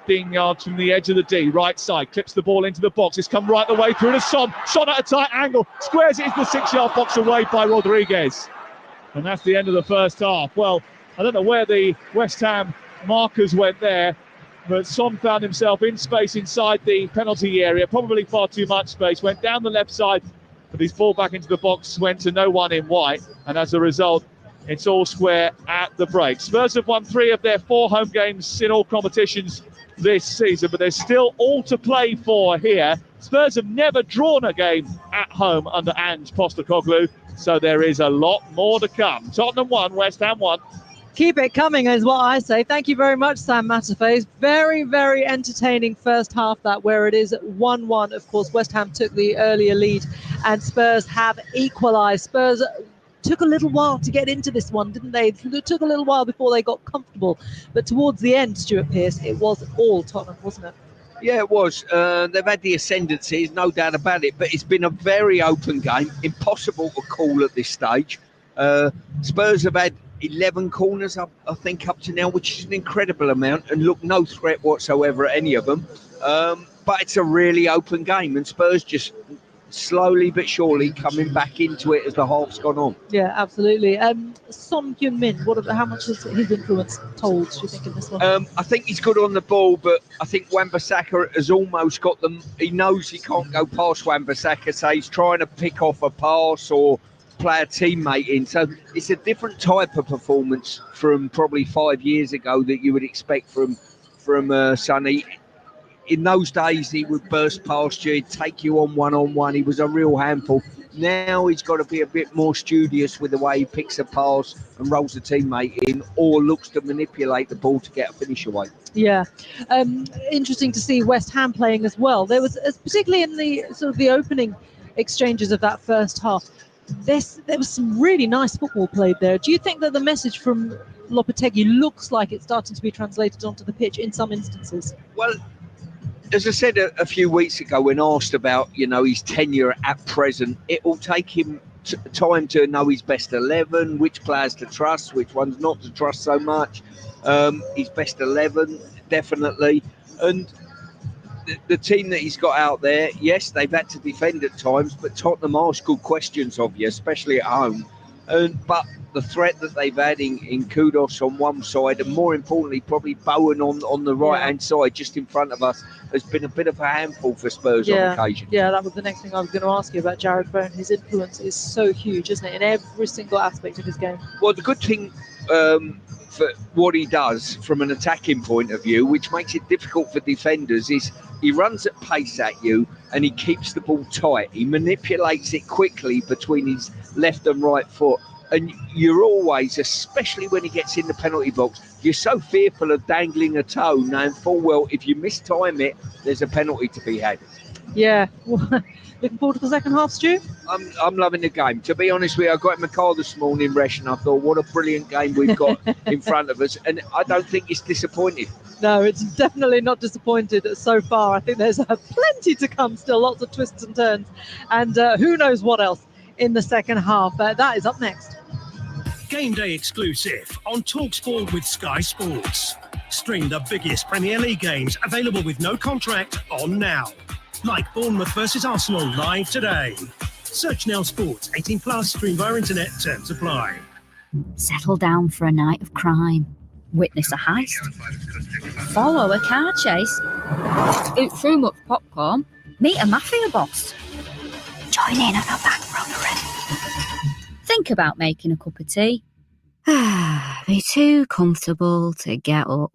15 yards from the edge of the D, right side, clips the ball into the box. It's come right the way through to Son. Son at a tight angle, squares it into the 6-yard box away by Rodriguez. And that's the end of the first half. Well, I don't know where the West Ham markers went there, but Son found himself in space inside the penalty area, probably far too much space, went down the left side, but his ball back into the box went to no one in white, and as a result, it's all square at the break. Spurs have won 3 of their 4 home games in all competitions this season, but there's still all to play for here. Spurs have never drawn a game at home under Ange Postecoglou, so there is a lot more to come. Tottenham 1, West Ham 1. Keep it coming is what I say. Thank you very much, Sam Matterface. Very, very entertaining first half, that where it is 1-1. Of course, West Ham took the earlier lead and Spurs have equalised. Spurs took a little while to get into this one, didn't they? It took a little while before they got comfortable. But towards the end, Stuart Pearce, it was all Tottenham, wasn't it? Yeah, it was. They've had the ascendancy, no doubt about it, but it's been a very open game, impossible to call at this stage. Spurs have had 11 corners, I think, up to now, which is an incredible amount, and look, no threat whatsoever at any of them. But it's a really open game, and Spurs just slowly but surely coming back into it as the half's gone on. Yeah, absolutely. Son Heung-min, how much has his influence told, do you think, in this one? I think he's good on the ball, but I think Wan-Bissaka has almost got them. He knows he can't go past Wan-Bissaka, so he's trying to pick off a pass or play a teammate in. So it's a different type of performance from probably 5 years ago that you would expect from Sonny. In those days, he would burst past you, he'd take you on one-on-one. He was a real handful. Now he's got to be a bit more studious with the way he picks a pass and rolls a teammate in, or looks to manipulate the ball to get a finish away. Yeah, interesting to see West Ham playing as well. There was, particularly in the sort of the opening exchanges of that first half, there was some really nice football played there. Do you think that the message from Lopetegui looks like it's starting to be translated onto the pitch in some instances? Well, as I said a few weeks ago when asked about, his tenure at present, it will take him time to know his best 11, which players to trust, which ones not to trust so much. His best 11, definitely. And the team that he's got out there, yes, they've had to defend at times, but Tottenham ask good questions of you, especially at home. But the threat that they've had in Kudos on one side, and more importantly, probably Bowen on the right-hand side, just in front of us, has been a bit of a handful for Spurs on occasion. Yeah, that was the next thing I was going to ask you about Jarrod Bowen. His influence is so huge, isn't it, in every single aspect of his game? Well, the good thing for what he does from an attacking point of view, which makes it difficult for defenders, is he runs at pace at you and he keeps the ball tight. He manipulates it quickly between his left and right foot. And you're always, especially when he gets in the penalty box, you're so fearful of dangling a toe, knowing full well if you mistime it, there's a penalty to be had. Yeah. Looking forward to the second half, Stu? I'm loving the game. To be honest with you, I got in my car this morning, Resh, and I thought, what a brilliant game we've got in front of us. And I don't think it's disappointed. No, it's definitely not disappointed so far. I think there's plenty to come still, lots of twists and turns. And who knows what else in the second half. That is up next. Game day exclusive on TalkSport with Sky Sports. Stream the biggest Premier League games available with no contract on Now. Like Bournemouth versus Arsenal live today. Search Now Sports, 18 plus, stream via internet, terms apply. Settle down for a night of crime. Witness a heist. Follow a car chase. Eat through much popcorn. Meet a mafia boss. Join in on a bank robbery. Think about making a cup of tea. Be too comfortable to get up.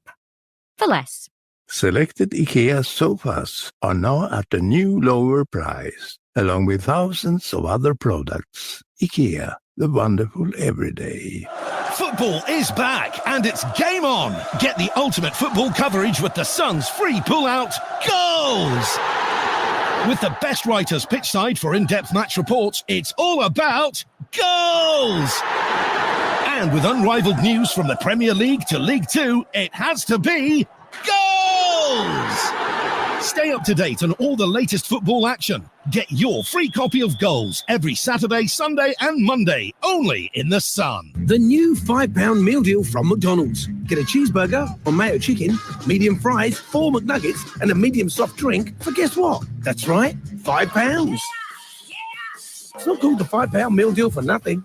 For less. Selected IKEA sofas are now at a new lower price, along with thousands of other products. IKEA, the wonderful everyday. Football is back and it's game on. Get the ultimate football coverage with the Sun's free pull-out goals. With the best writers pitchside for in-depth match reports, it's all about goals. And with unrivaled news from the Premier League to League Two, it has to be goals! Stay up to date on all the latest football action. Get your free copy of Goals every Saturday, Sunday and Monday, only in The Sun. The new £5 meal deal from McDonald's. Get a cheeseburger or mayo chicken, medium fries, 4 McNuggets and a medium soft drink for guess what? That's right, £5. It's not called the £5 meal deal for nothing.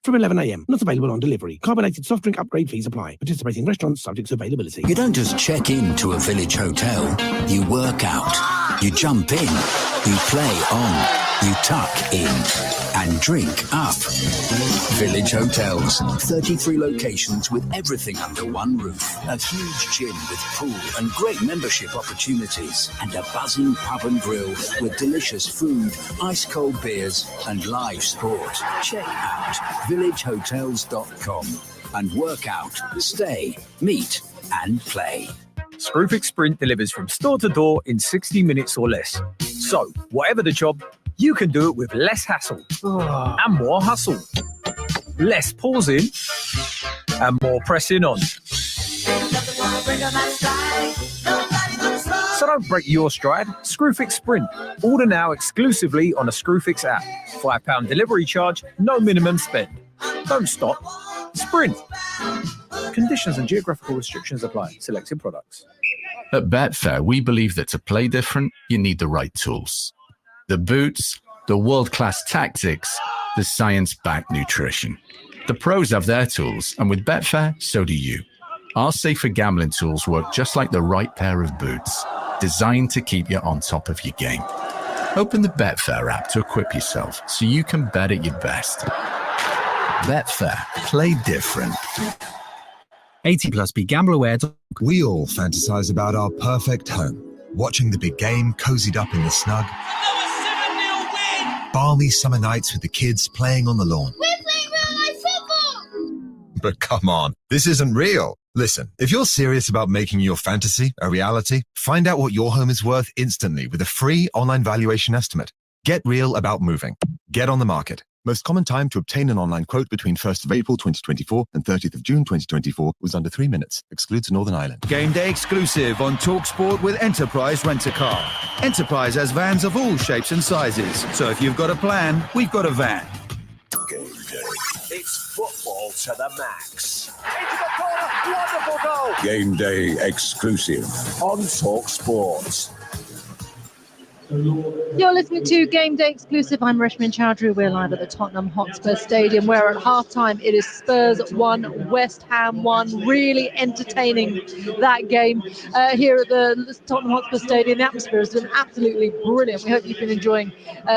From 11 a.m. Not available on delivery. Carbonated soft drink upgrade fees apply. Participating restaurants subject to availability. You don't just check in to a village hotel. You work out. You jump in. You play on. You tuck in. And drink up. Village Hotels. 33 locations with everything under one roof. A huge gym with pool and great membership opportunities. And a buzzing pub and grill with delicious food, ice-cold beers and live sport. Check out villagehotels.com and work out, stay, meet and play. Screwfix Sprint delivers from store to door in 60 minutes or less. So, whatever the job, you can do it with less hassle and more hustle. Less pausing and more pressing on. So don't break your stride. Screwfix Sprint. Order now exclusively on a Screwfix app. £5 delivery charge, no minimum spend. Don't stop. Sprint. Conditions and geographical restrictions apply. Selected products. At Betfair, we believe that to play different, you need the right tools. The boots, the world-class tactics, the science-backed nutrition. The pros have their tools, and with Betfair, so do you. Our safer gambling tools work just like the right pair of boots, designed to keep you on top of your game. Open the Betfair app to equip yourself so you can bet at your best. Betfair. Play different. 18 plus, be gamble aware. We all fantasize about our perfect home. Watching the big game cozied up in the snug. Balmy summer nights with the kids playing on the lawn. We're playing real life football! But come on, this isn't real. Listen, if you're serious about making your fantasy a reality, find out what your home is worth instantly with a free online valuation estimate. Get real about moving. Get on the market. Most common time to obtain an online quote between 1st of April 2024 and 30th of June 2024 was under 3 minutes. Excludes Northern Ireland. Game day exclusive on TalkSport with Enterprise Rent-A-Car. Enterprise has vans of all shapes and sizes. So if you've got a plan, we've got a van. Game day. It's football to the max. Into the corner. Wonderful goal. Game day exclusive on TalkSport. You're listening to Game Day Exclusive. I'm Reshmin Chowdhury. We're live at the Tottenham Hotspur Stadium, where at half-time it is Spurs 1, West Ham 1. Really entertaining that game here at the Tottenham Hotspur Stadium. The atmosphere has been absolutely brilliant. We hope you've been enjoying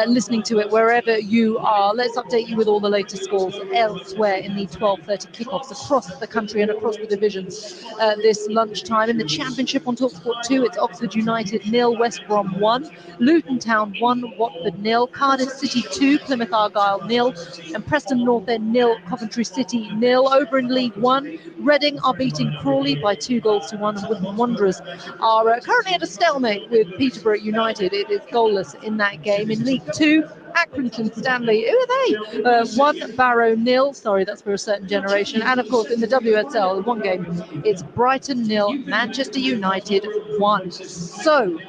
listening to it wherever you are. Let's update you with all the latest scores elsewhere in the 12:30 kickoffs across the country and across the divisions this lunchtime. In the Championship on TalkSport 2, it's Oxford United 0, West Brom 1. Luton Town 1, Watford 0, Cardiff City 2, Plymouth Argyle 0, and Preston North End 0, Coventry City 0. Over in League 1, Reading are beating Crawley by 2-1, and Woodland Wanderers are currently at a stalemate with Peterborough United. It is goalless in that game. In League 2, Accrington Stanley, who are they? 1, Barrow 0. Sorry, that's for a certain generation. And of course, in the WSL, one game, it's Brighton 0, Manchester United 1. So,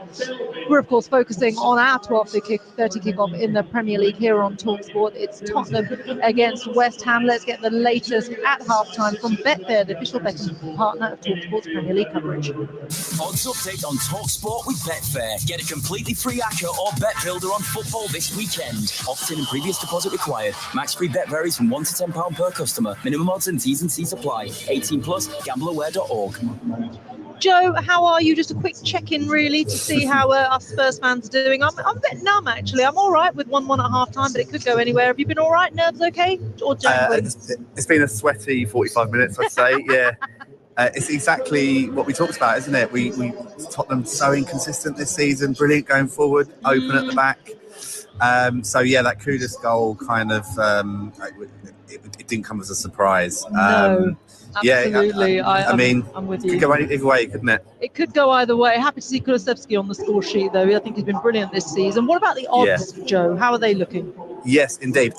we're of course focusing on our 12:30 kickoff in the Premier League here on TalkSport. It's Tottenham against West Ham. Let's get the latest at halftime from Betfair, the official betting partner of TalkSport's Premier League coverage. Odds update on TalkSport with Betfair. Get a completely free ACCA or bet builder on football this weekend. Opt-in and previous deposit required. Max free bet varies from £1 to £10 per customer. Minimum odds and T's and C's apply. 18 plus. Gambleaware.org. Joe, how are you? Just a quick check-in, really, to see how us Spurs fans are doing. I'm a bit numb, actually. I'm all right with 1-1 at half-time, but it could go anywhere. Have you been all right? Nerves okay? Or it's been a sweaty 45 minutes, I'd say, yeah. It's exactly what we talked about, isn't it? We Tottenham so inconsistent this season, brilliant going forward, open at the back. So, yeah, that Kudus goal kind of, it didn't come as a surprise. No. Absolutely. Yeah, I mean, I'm with you. It could go either way, couldn't it? It could go either way. Happy to see Kulusevski on the score sheet, though. I think he's been brilliant this season. What about the odds, Joe? How are they looking? Yes, indeed.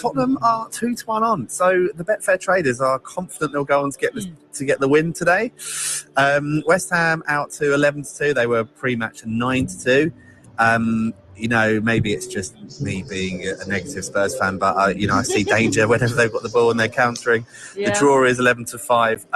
Tottenham are 2-1 on, so the Betfair traders are confident they'll go on to get the win today. West Ham out to 11-2. They were pre-match 9-2. Maybe it's just me being a negative Spurs fan, but I see danger whenever they've got the ball and they're countering. Yeah. The draw is 11-5.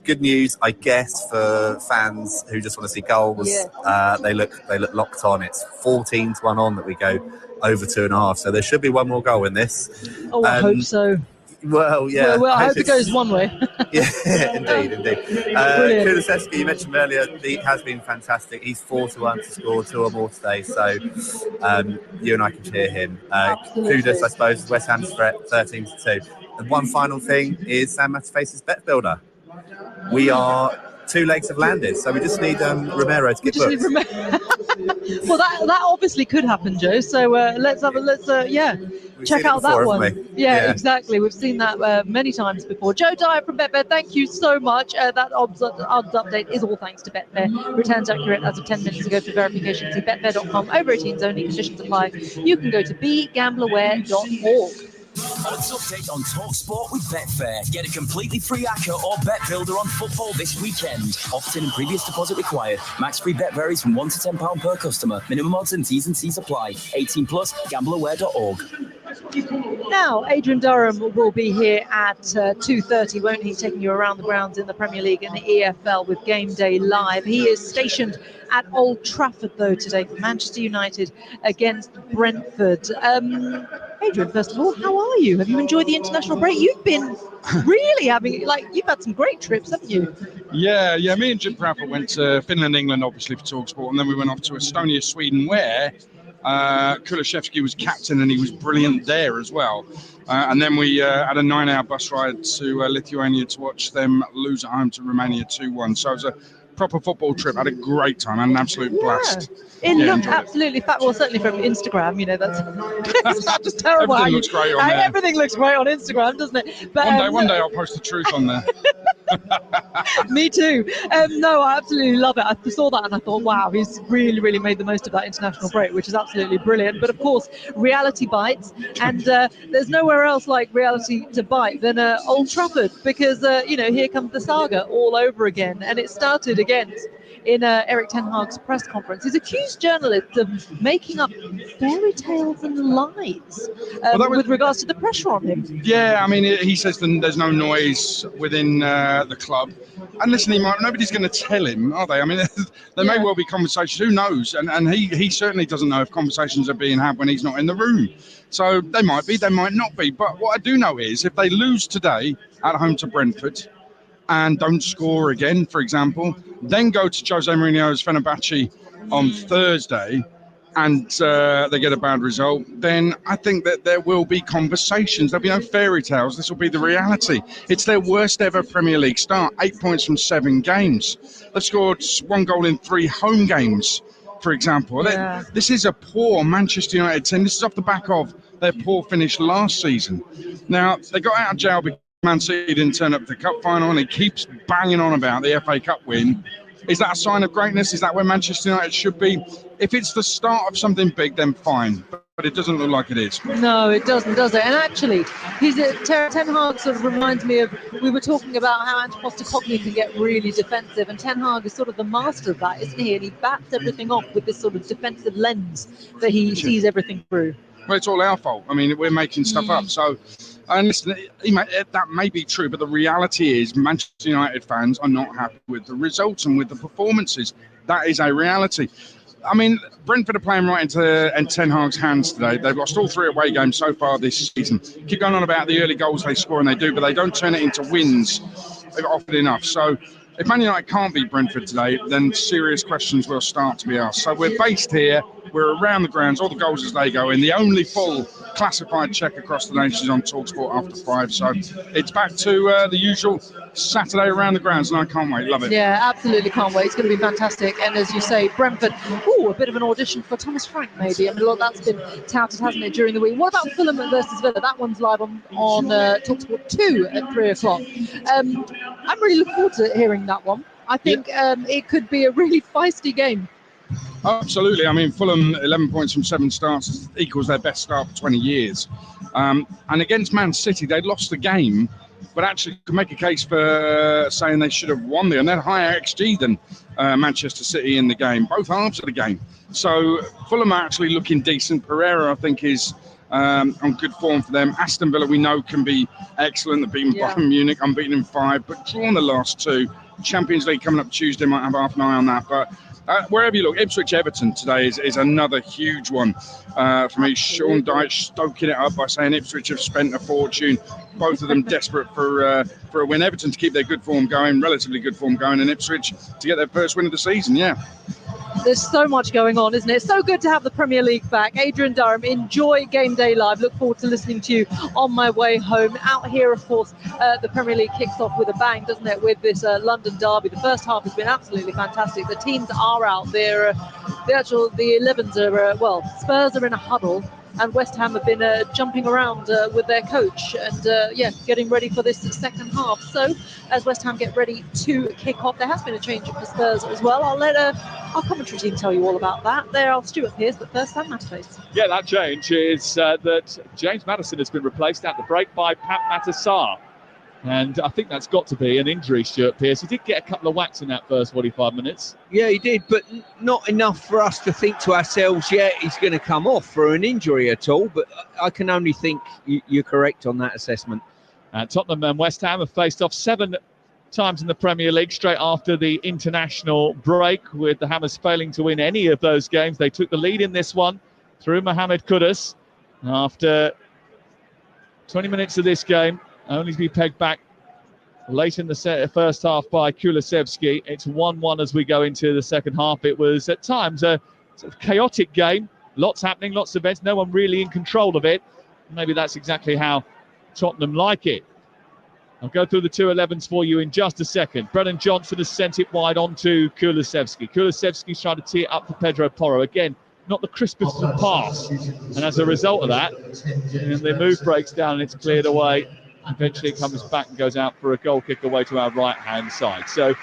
Good news, I guess, for fans who just want to see goals. Yeah. They look locked on. It's 14-1 on that we go over 2.5. So there should be one more goal in this. Oh, I hope so. Well, yeah. Well, I hope it goes one way. Yeah, indeed. Kulusevski, you mentioned earlier, he has been fantastic. He's 4-1 to score 2 or more today, so you and I can cheer him. Kudus, I suppose, West Ham's threat, 13-2. And one final thing is Sam Mataface's bet builder. We are 2 legs have landed, so we just need Romero to get booked. Well, that obviously could happen, Joe. So let's check out that one. Yeah, exactly. We've seen that many times before. Joe Dyer from Betfair, thank you so much. That odds update is all thanks to Betfair. Returns accurate as of 10 minutes ago. For verification, see betfair.com. Over 18s only. Conditions apply. You can go to begambleaware.org. Odds update on TalkSport with Betfair. Get a completely free acca or bet builder on football this weekend. Opt-in and previous deposit required. Max free bet varies from £1 to £10 per customer. Minimum odds and T's and C's apply. 18 plus. Gambleaware.org. Now, Adrian Durham will be here at 2:30, won't he? Taking you around the grounds in the Premier League and the EFL with Game Day Live. He is stationed at Old Trafford, though, today for Manchester United against Brentford. Adrian, first of all, how are you? Have you enjoyed the international break? You've been really you've had some great trips, haven't you? Yeah. Me and Jim Prattle went to Finland, England, obviously, for TalkSport, and then we went off to Estonia, Sweden, where Kulusevski was captain and he was brilliant there as well. And then we had a 9-hour bus ride to Lithuania to watch them lose at home to Romania 2-1. So it was a proper football trip. I had a great time. I had an absolute blast. It looked absolutely fab. Well, certainly from Instagram, that's not just terrible. Everything looks great on there. Everything looks great on Instagram, doesn't it? But one day I'll post the truth on there. Me too. No, I absolutely love it. I saw that and I thought, wow, he's really, really made the most of that international break, which is absolutely brilliant. But of course, reality bites, and there's nowhere else like reality to bite than Old Trafford, because here comes the saga all over again, and it started against in Erik ten Hag's press conference. He's accused journalists of making up fairy tales and lies with regards to the pressure on him. Yeah, I mean, he says there's no noise within the club. And listen, nobody's going to tell him, are they? I mean, there may well be conversations. Who knows? And he certainly doesn't know if conversations are being had when he's not in the room. So they might be, they might not be. But what I do know is if they lose today at home to Brentford and don't score again, for example, then go to Jose Mourinho's Fenerbahce on Thursday and they get a bad result, then I think that there will be conversations. There'll be no fairy tales. This will be the reality. It's their worst ever Premier League start, 8 points from 7 games. They've scored 1 goal in 3 home games, for example. Yeah. This is a poor Manchester United team. This is off the back of their poor finish last season. Now, they got out of jail because Man City didn't turn up to the cup final, and he keeps banging on about the FA Cup win. Is that a sign of greatness? Is that where Manchester United should be? If it's the start of something big, then fine. But it doesn't look like it is. No, it doesn't, does it? And actually, Ten Hag sort of reminds me of, we were talking about how Ange Postecoglou can get really defensive, and Ten Hag is sort of the master of that, isn't he? And he bats everything off with this sort of defensive lens that he sees everything through. Well, it's all our fault. I mean, we're making stuff up. So, and listen, that may be true, but the reality is Manchester United fans are not happy with the results and with the performances. That is a reality. I mean, Brentford are playing right into Ten Hag's hands today. They've lost all 3 away games so far this season. Keep going on about the early goals they score, and they do, but they don't turn it into wins often enough. So if Man United can't beat Brentford today, then serious questions will start to be asked. So we're based here. We're around the grounds, all the goals as they go in. The only full classified check across the nation is on TalkSport after 5. So it's back to the usual Saturday around the grounds, and I can't wait. Love it. Yeah, absolutely can't wait. It's going to be fantastic. And as you say, Brentford, a bit of an audition for Thomas Frank, maybe. I mean, that's been touted, hasn't it, during the week. What about Fulham versus Villa? That one's live on TalkSport 2 at 3 o'clock. I'm really looking forward to hearing that one. I think it could be a really feisty game. Absolutely. I mean, Fulham, 11 points from 7 starts equals their best start for 20 years. And against Man City, they lost the game, but actually could make a case for saying they should have won there. And they're higher XG than Manchester City in the game, both halves of the game. So Fulham are actually looking decent. Pereira, I think, is on good form for them. Aston Villa, we know, can be excellent. They've beaten Bayern Munich, unbeaten in 5, but drawn the last 2. Champions League coming up Tuesday, might have half an eye on that. But wherever you look, Ipswich-Everton today is another huge one for me. Sean Dyche stoking it up by saying Ipswich have spent a fortune. Both of them desperate for a win. Everton to keep their good form going, relatively good form going, and Ipswich to get their first win of the season, There's so much going on, isn't it? So good to have the Premier League back. Adrian Durham, enjoy Game Day Live. Look forward to listening to you on my way home. Out here, of course, the Premier League kicks off with a bang, doesn't it, with this London derby. The first half has been absolutely fantastic. The teams are out there. The 11s are, Spurs are in a huddle, and West Ham have been jumping around with their coach and, getting ready for this second half. So, as West Ham get ready to kick off, there has been a change for Spurs as well. I'll let our commentary team tell you all about that. They're our Stuart Pearce, but first, Sam Matterface. Yeah, that change is that James Maddison has been replaced at the break by Pat Matasar. And I think that's got to be an injury, Stuart Pearce. He did get a couple of whacks in that first 45 minutes. Yeah, he did, but not enough for us to think to ourselves, he's going to come off for an injury at all. But I can only think you're correct on that assessment. Tottenham and West Ham have faced off 7 times in the Premier League straight after the international break, with the Hammers failing to win any of those games. They took the lead in this one through Mohamed Kudus after 20 minutes of this game, only to be pegged back late in the first half by Kulusevski. It's 1-1 as we go into the second half. It was at times a sort of chaotic game, lots happening, lots of events, no one really in control of it. Maybe that's exactly how Tottenham like it. I'll go through the 2 11s for you in just a second. Brennan Johnson has sent it wide on to Kulusevski. Kulusevski's trying to tee it up for Pedro Porro. Again, not the crispest of pass. And as a result of that, the move breaks down and it's cleared away. Eventually it comes back and goes out for a goal kick away to our right-hand side. So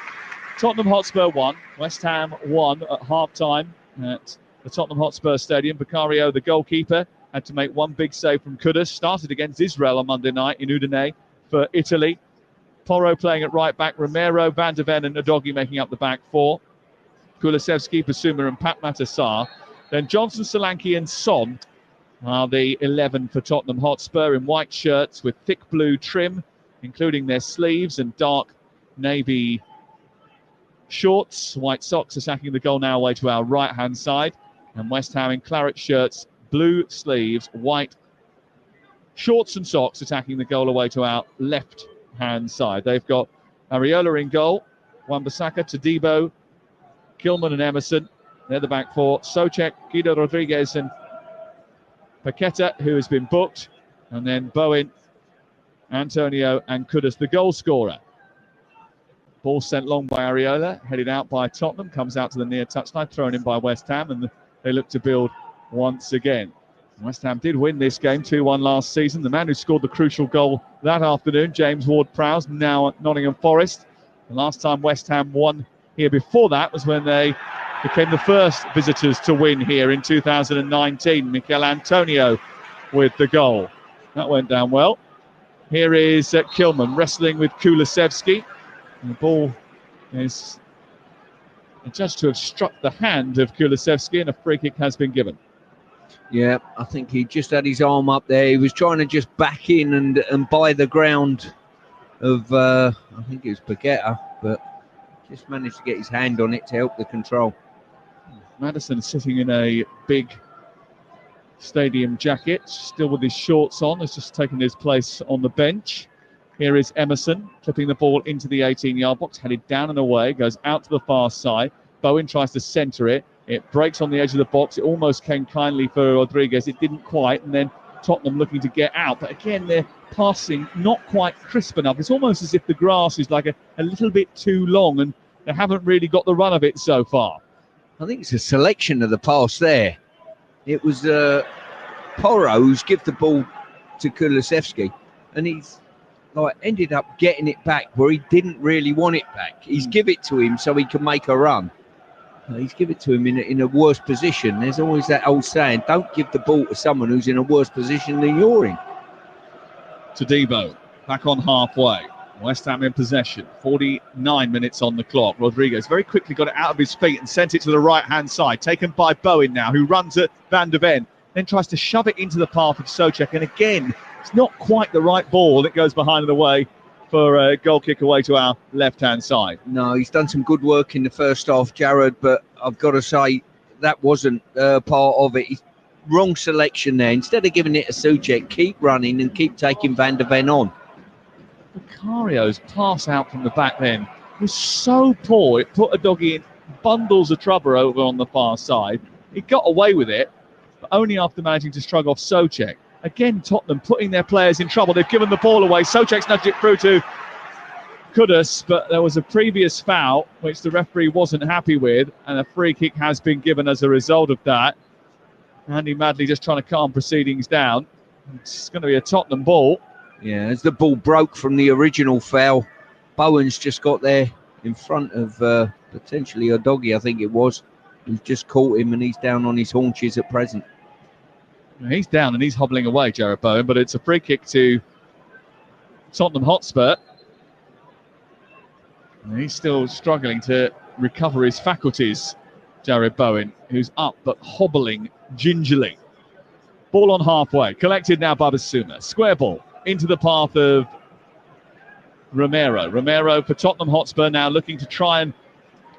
Tottenham Hotspur 1, West Ham 1 at half-time at the Tottenham Hotspur Stadium. Vicario, the goalkeeper, had to make one big save from Kudus. Started against Israel on Monday night in Udine for Italy. Porro playing at right back. Romero, Van der Ven and Udogie making up the back 4. Kulusevski, Basuma and Pat Matasar. Then Johnson, Solanke and Son are the 11 for Tottenham Hotspur in white shirts with thick blue trim, including their sleeves, and dark navy shorts. White socks attacking the goal now away to our right-hand side. And West Ham in claret shirts, blue sleeves, white shorts and socks attacking the goal away to our left-hand side. They've got Areola in goal, Wan-Bissaka, Todibo, Kilman and Emerson. They're the back 4. Soucek, Guido Rodriguez and Paqueta, who has been booked. And then Bowen, Antonio and Kudus, the goal scorer. Ball sent long by Areola, headed out by Tottenham, comes out to the near touchline, thrown in by West Ham, and they look to build once again. West Ham did win this game 2-1 last season. The man who scored the crucial goal that afternoon, James Ward-Prowse, now at Nottingham Forest. The last time West Ham won here before that was when they became the first visitors to win here in 2019. Mikel Antonio with the goal. That went down well. Here is Kilman wrestling with Kulusevski. And the ball is judged to have struck the hand of Kulusevski, and a free kick has been given. Yeah, I think he just had his arm up there. He was trying to just back in and buy the ground of, I think it was Paqueta, but just managed to get his hand on it to help the control. Maddison sitting in a big stadium jacket, still with his shorts on, has just taken his place on the bench. Here is Emerson, clipping the ball into the 18-yard box, headed down and away, goes out to the far side. Bowen tries to centre it. It breaks on the edge of the box. It almost came kindly for Rodriguez. It didn't quite. And then Tottenham looking to get out. But again, they're passing not quite crisp enough. It's almost as if the grass is like a little bit too long and they haven't really got the run of it so far. I think it's a selection of the pass there. It was Porro's give the ball to Kulusevski, and he's ended up getting it back where he didn't really want it back. He's give it to him so he can make a run. He's given it to him in a worse position. There's always that old saying, don't give the ball to someone who's in a worse position than you're in. Todibo back on halfway. West Ham in possession. 49 minutes on the clock. Rodriguez very quickly got it out of his feet and sent it to the right-hand side. Taken by Bowen now, who runs at Van de Ven. Then tries to shove it into the path of Souček. And again, it's not quite the right ball that goes behind the way for a goal kick away to our left-hand side. No, he's done some good work in the first half, Jared, but I've got to say that wasn't part of it. Wrong selection there. Instead of giving it to Souček, keep running and keep taking Van de Ven on. Vicario's pass out from the back then was so poor. It put a doggy in bundles of trouble over on the far side. He got away with it, but only after managing to shrug off Souček. Again, Tottenham putting their players in trouble. They've given the ball away. Souček's nudged it through to Kudus, but there was a previous foul which the referee wasn't happy with, and a free kick has been given as a result of that. Andy Madley just trying to calm proceedings down. It's going to be a Tottenham ball. Yeah, as the ball broke from the original foul, Bowen's just got there in front of potentially Udogie, I think it was. He's just caught him and he's down on his haunches at present. He's down and he's hobbling away, Jared Bowen, but it's a free kick to Tottenham Hotspur. And he's still struggling to recover his faculties, Jared Bowen, who's up but hobbling gingerly. Ball on halfway, collected now by Basuma. Square ball into the path of Romero. Romero for Tottenham Hotspur now looking to try and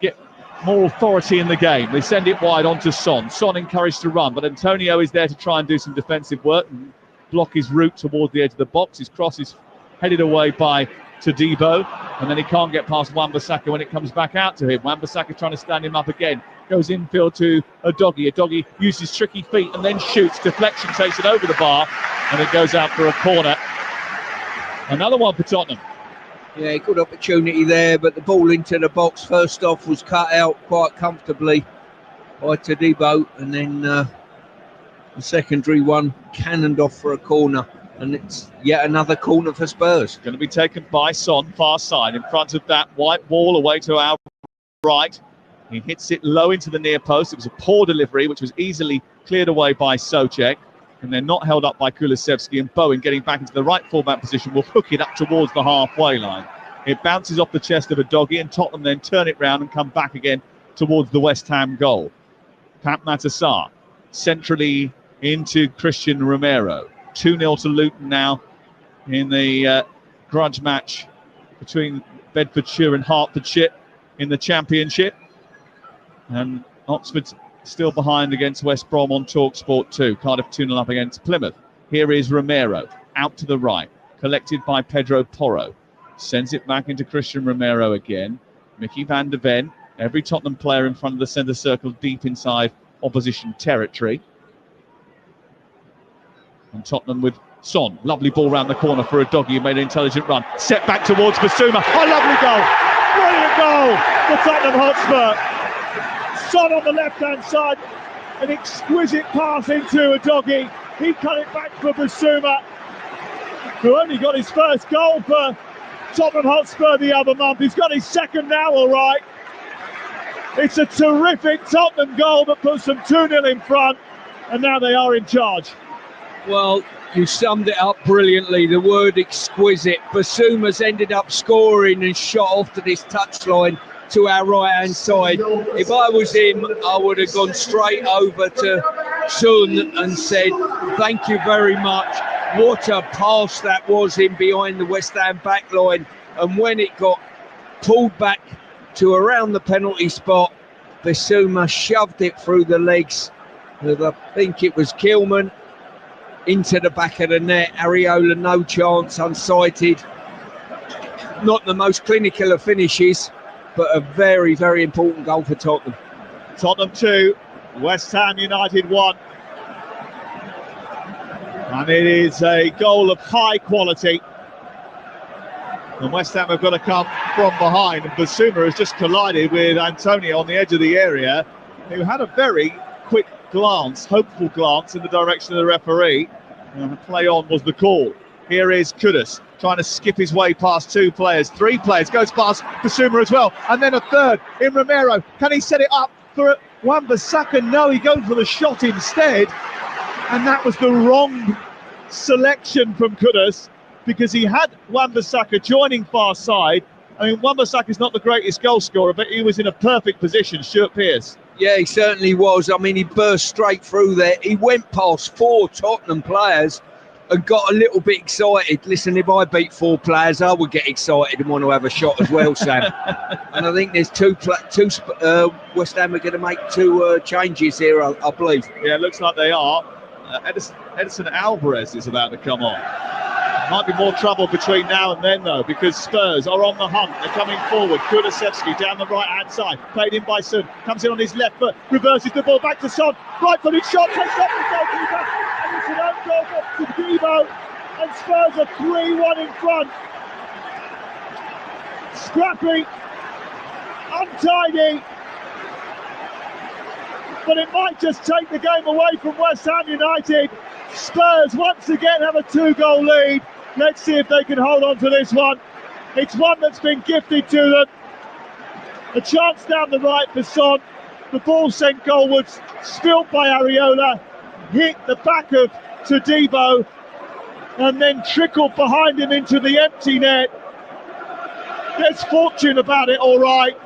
get more authority in the game. They send it wide onto Son. Son encouraged to run, but Antonio is there to try and do some defensive work and block his route towards the edge of the box. His cross is headed away by Todibo, and then he can't get past Wan-Bissaka when it comes back out to him. Wan-Bissaka trying to stand him up again. Goes infield to Udogie. Udogie uses tricky feet and then shoots. Deflection takes it over the bar, and it goes out for a corner. Another one for Tottenham. Yeah, good opportunity there, but the ball into the box first off was cut out quite comfortably by Todibo, and then the secondary one cannoned off for a corner, and it's yet another corner for Spurs. Going to be taken by Son, far side, in front of that white wall away to our right. He hits it low into the near post. It was a poor delivery, which was easily cleared away by Souček. And they're not held up by Kulusevski, and Bowen getting back into the right fullback position will hook it up towards the halfway line. It bounces off the chest of Udogie, and Tottenham then turn it round and come back again towards the West Ham goal. Pat Matasar centrally into Christian Romero. 2-0 to Luton now in the grudge match between Bedfordshire and Hertfordshire in the Championship. And Oxford still behind against West Brom on TalkSport 2. Cardiff 2-0 up against Plymouth. Here is Romero, out to the right, collected by Pedro Porro. Sends it back into Christian Romero again. Mickey van de Ven, every Tottenham player in front of the centre circle, deep inside opposition territory. And Tottenham with Son. Lovely ball round the corner for Udogie, who made an intelligent run. Set back towards Basuma. A lovely goal! Brilliant goal for Tottenham Hotspur. Son on the left-hand side, an exquisite pass into Udogie. He cut it back for Basuma, who only got his first goal for Tottenham Hotspur the other month. He's got his second now, all right. It's a terrific Tottenham goal that puts them 2-0 in front, and now they are in charge. Well, you summed it up brilliantly, the word exquisite. Basuma's ended up scoring and shot off to this touchline to our right-hand side. If I was him, I would have gone straight over to Son and said, thank you very much. What a pass that was in behind the West Ham back line. And when it got pulled back to around the penalty spot, Basuma shoved it through the legs of, I think it was Kilman, into the back of the net. Areola, no chance, unsighted. Not the most clinical of finishes, but a very, very important goal for Tottenham. Tottenham 2, West Ham United 1. And it is a goal of high quality. And West Ham have got to come from behind. And Basuma has just collided with Antonio on the edge of the area, who had a very quick glance, hopeful glance in the direction of the referee. And the play on was the call. Here is Kudus trying to skip his way past 2 players, 3 players, goes past Basuma as well, and then a third in Romero. Can he set it up for Wan-Bissaka? No, he goes for the shot instead, and that was the wrong selection from Kudus, because he had Wan-Bissaka joining far side. I mean, Wan-Bissaka's not the greatest goal scorer, but he was in a perfect position, Stuart Pearce. Yeah, he certainly was. I mean, he burst straight through there. He went past 4 Tottenham players and got a little bit excited. Listen, if I beat 4 players, I would get excited and want to have a shot as well, Sam. And I think there's two West Ham are going to make 2 changes here, I believe. Yeah, it looks like they are. Edison Alvarez is about to come on. Might be more trouble between now and then, though, because Spurs are on the hunt. They're coming forward. Kulusevski down the right-hand side. Played in by Son. Comes in on his left foot. Reverses the ball back to Son. Right-footed shot. Takes up the goalkeeper. And it's an own goal to Debo. And Spurs are 3-1 in front. Scrappy. Untidy. But it might just take the game away from West Ham United. Spurs once again have a 2-goal lead. Let's see if they can hold on to this one. It's one that's been gifted to them. A chance down the right for Son. The ball sent goalwards, spilled by Areola, hit the back of Todibo, and then trickled behind him into the empty net. There's fortune about it, all right,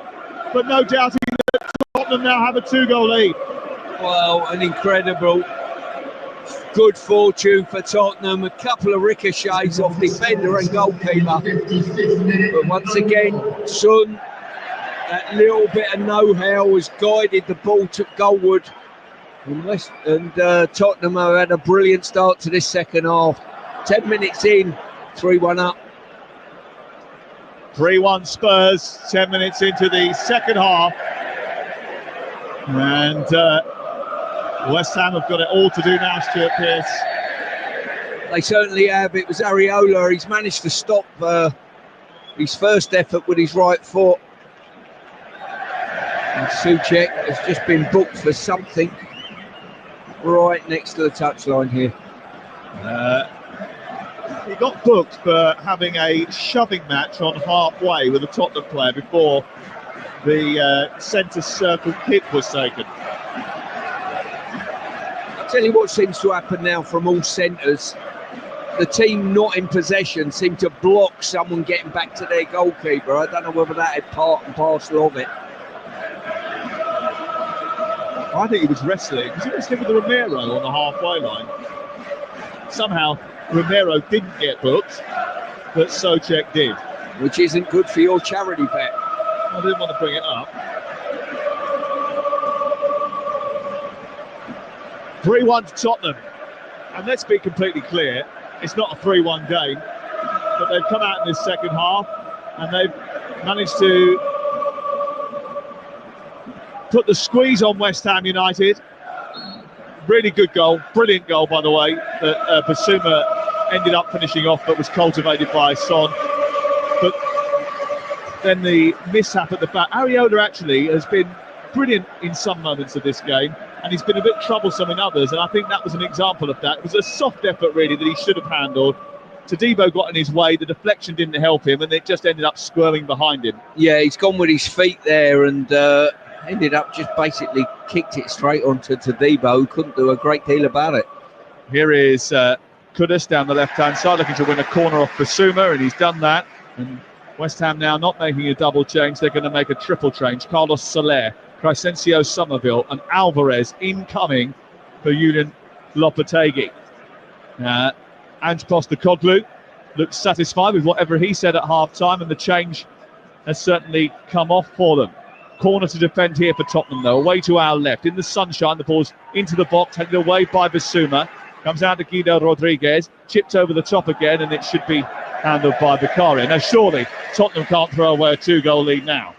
but no doubting that Tottenham now have a 2-goal lead. Well, an incredible good fortune for Tottenham. A couple of ricochets off defender and goalkeeper. But once again, Son, that little bit of know-how has guided the ball to goalward. And Tottenham have had a brilliant start to this second half. 10 minutes in, 3-1 up. 3-1 Spurs, 10 minutes into the second half. And West Ham have got it all to do now, Stuart Pearce. They certainly have. It was Areola. He's managed to stop his first effort with his right foot. And Souček has just been booked for something right next to the touchline here. He got booked for having a shoving match on halfway with a Tottenham player before the centre circle kick was taken. Tell you what seems to happen now from all centres. The team not in possession seem to block someone getting back to their goalkeeper. I don't know whether that is part and parcel of it. I think he was wrestling, because he was with Romero on the halfway line. Somehow Romero didn't get booked, but Souček did. Which isn't good for your charity bet. I didn't want to bring it up. 3-1 to Tottenham, and let's be completely clear, it's not a 3-1 game, but they've come out in this second half and they've managed to put the squeeze on West Ham United. Really good goal, brilliant goal by the way, that Basuma ended up finishing off, but was cultivated by Son. But then the mishap at the back. Areola actually has been brilliant in some moments of this game, and he's been a bit troublesome in others, and I think that was an example of that. It was a soft effort really that he should have handled. Todibo got in his way, the deflection didn't help him, and it just ended up squirming behind him. Yeah, he's gone with his feet there and ended up just basically kicked it straight onto Todibo, who couldn't do a great deal about it. Here is Kudus down the left-hand side, looking to win a corner off Basuma, and he's done that. And West Ham now not making a double change, they're going to make a triple change. Carlos Soler, Crescencio Somerville and Alvarez incoming for Julian Lopetegui. Ange Postecoglou looks satisfied with whatever he said at half-time, and the change has certainly come off for them. Corner to defend here for Tottenham though, away to our left. In the sunshine, the ball's into the box, headed away by Basuma. Comes out to Guido Rodriguez, chipped over the top again, and it should be handled by Vicario. Now surely Tottenham can't throw away a 2-goal lead now.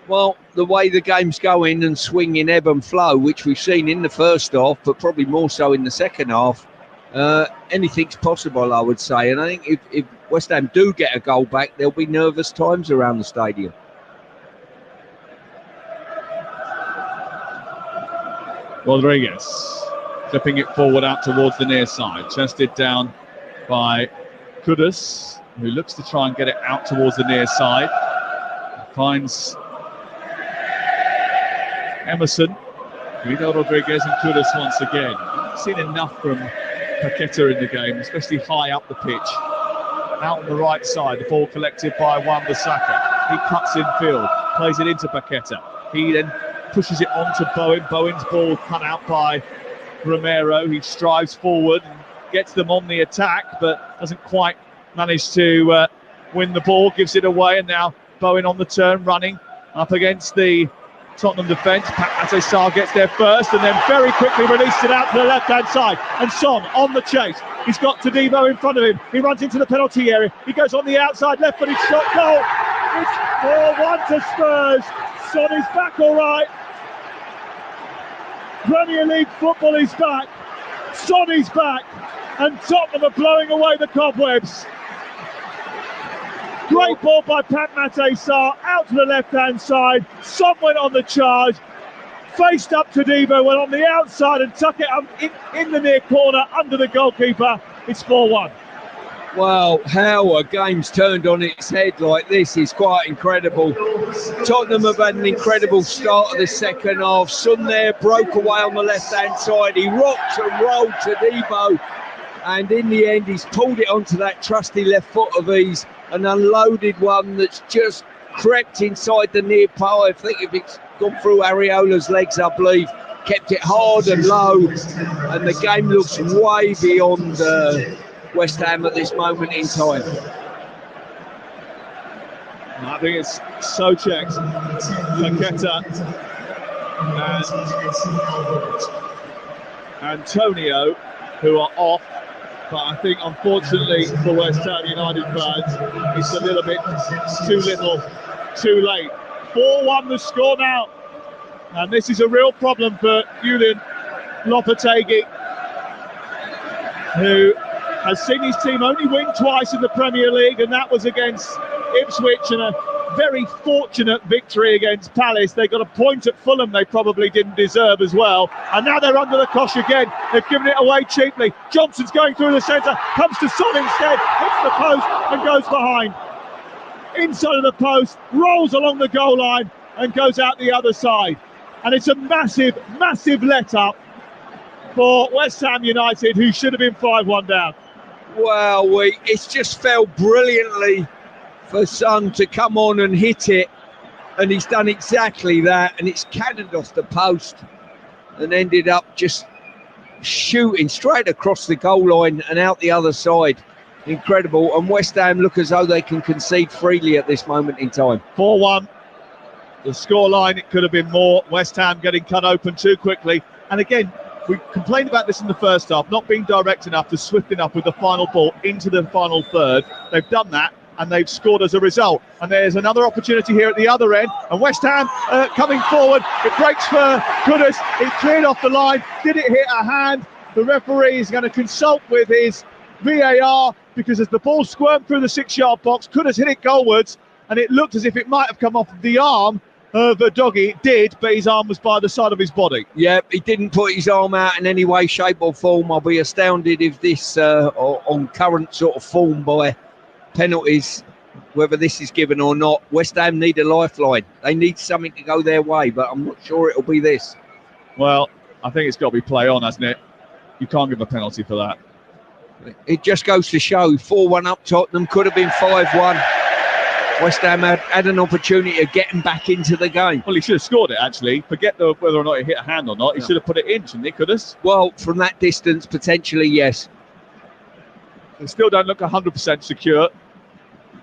Well, the way the game's going and swinging ebb and flow, which we've seen in the first half, but probably more so in the second half, anything's possible, I would say. And I think if West Ham do get a goal back, there'll be nervous times around the stadium. Rodriguez flipping it forward out towards the near side. Chested down by Kudus, who looks to try and get it out towards the near side. Finds Emerson, Vidal Rodriguez and Kudus once again. Seen enough from Paqueta in the game, especially high up the pitch. Out on the right side, the ball collected by Wan-Bissaka. He cuts in field, plays it into Paqueta. He then pushes it on to Bowen. Bowen's ball cut out by Romero. He strives forward and gets them on the attack, but doesn't quite manage to win the ball, gives it away, and now Bowen on the turn, running up against the Tottenham defence. Paqueta Sarr gets there first and then very quickly released it out to the left-hand side. And Son on the chase. He's got Todibo in front of him. He runs into the penalty area. He goes on the outside, left-footed shot, goal. It's 4-1 to Spurs. Son is back all right. Premier League football is back. Son is back. And Tottenham are blowing away the cobwebs. Great ball by Paqueta Sarr out to the left-hand side. Son went on the charge, faced up to Todibo, went on the outside and tuck it up in the near corner under the goalkeeper. It's 4-1. Well, how a game's turned on its head like this is quite incredible. Tottenham have had an incredible start of the second half. Son there broke away on the left-hand side. He rocked and rolled Todibo, and in the end he's pulled it onto that trusty left foot of his. An unloaded one that's just crept inside the near post. I think if it's gone through Areola's legs, I believe, kept it hard and low, and the game looks way beyond West Ham at this moment in time. I think it's Souček, Paqueta, and Antonio who are off. But I think, unfortunately, for West Ham United fans, it's a little bit too little, too late. 4-1 the score now. And this is a real problem for Julian Lopetegui, who has seen his team only win twice in the Premier League, and that was against Ipswich, and a very fortunate victory against Palace. They got a point at Fulham they probably didn't deserve as well, and now they're under the cosh again. They've given it away cheaply. Johnson's going through the centre, comes to Son instead, hits the post and goes behind. Inside of the post, rolls along the goal line and goes out the other side. And it's a massive, massive let-up for West Ham United, who should have been 5-1 down. Well, it's just fell brilliantly for Son to come on and hit it, and he's done exactly that, and it's cannoned off the post and ended up just shooting straight across the goal line and out the other side. Incredible. And West Ham look as though they can concede freely at this moment in time. 4-1 the scoreline. It could have been more. West Ham getting cut open too quickly, and again we complained about this in the first half, not being direct enough to swift enough with the final ball into the final third. They've done that, and they've scored as a result. And there's another opportunity here at the other end, and West Ham coming forward. It breaks for Kudus. It cleared off the line. Did it hit a hand? The referee is going to consult with his VAR, because as the ball squirmed through the 6-yard box, Kudus hit it goalwards, and it looked as if it might have come off the arm of Doggy. It did, but his arm was by the side of his body. Yeah, he didn't put his arm out in any way, shape or form. I'll be astounded if this, on current sort of form by penalties, whether this is given or not. West Ham need a lifeline. They need something to go their way, but I'm not sure it'll be this. Well, I think it's got to be play on, hasn't it? You can't give a penalty for that. It just goes to show 4-1 up Tottenham, could have been 5-1. West Ham had an opportunity of getting back into the game. Well, he should have scored it, actually. Forget whether or not he hit a hand or not. He should have put it in, shouldn't he, Kudus? Well, from that distance, potentially, yes. They still don't look 100% secure.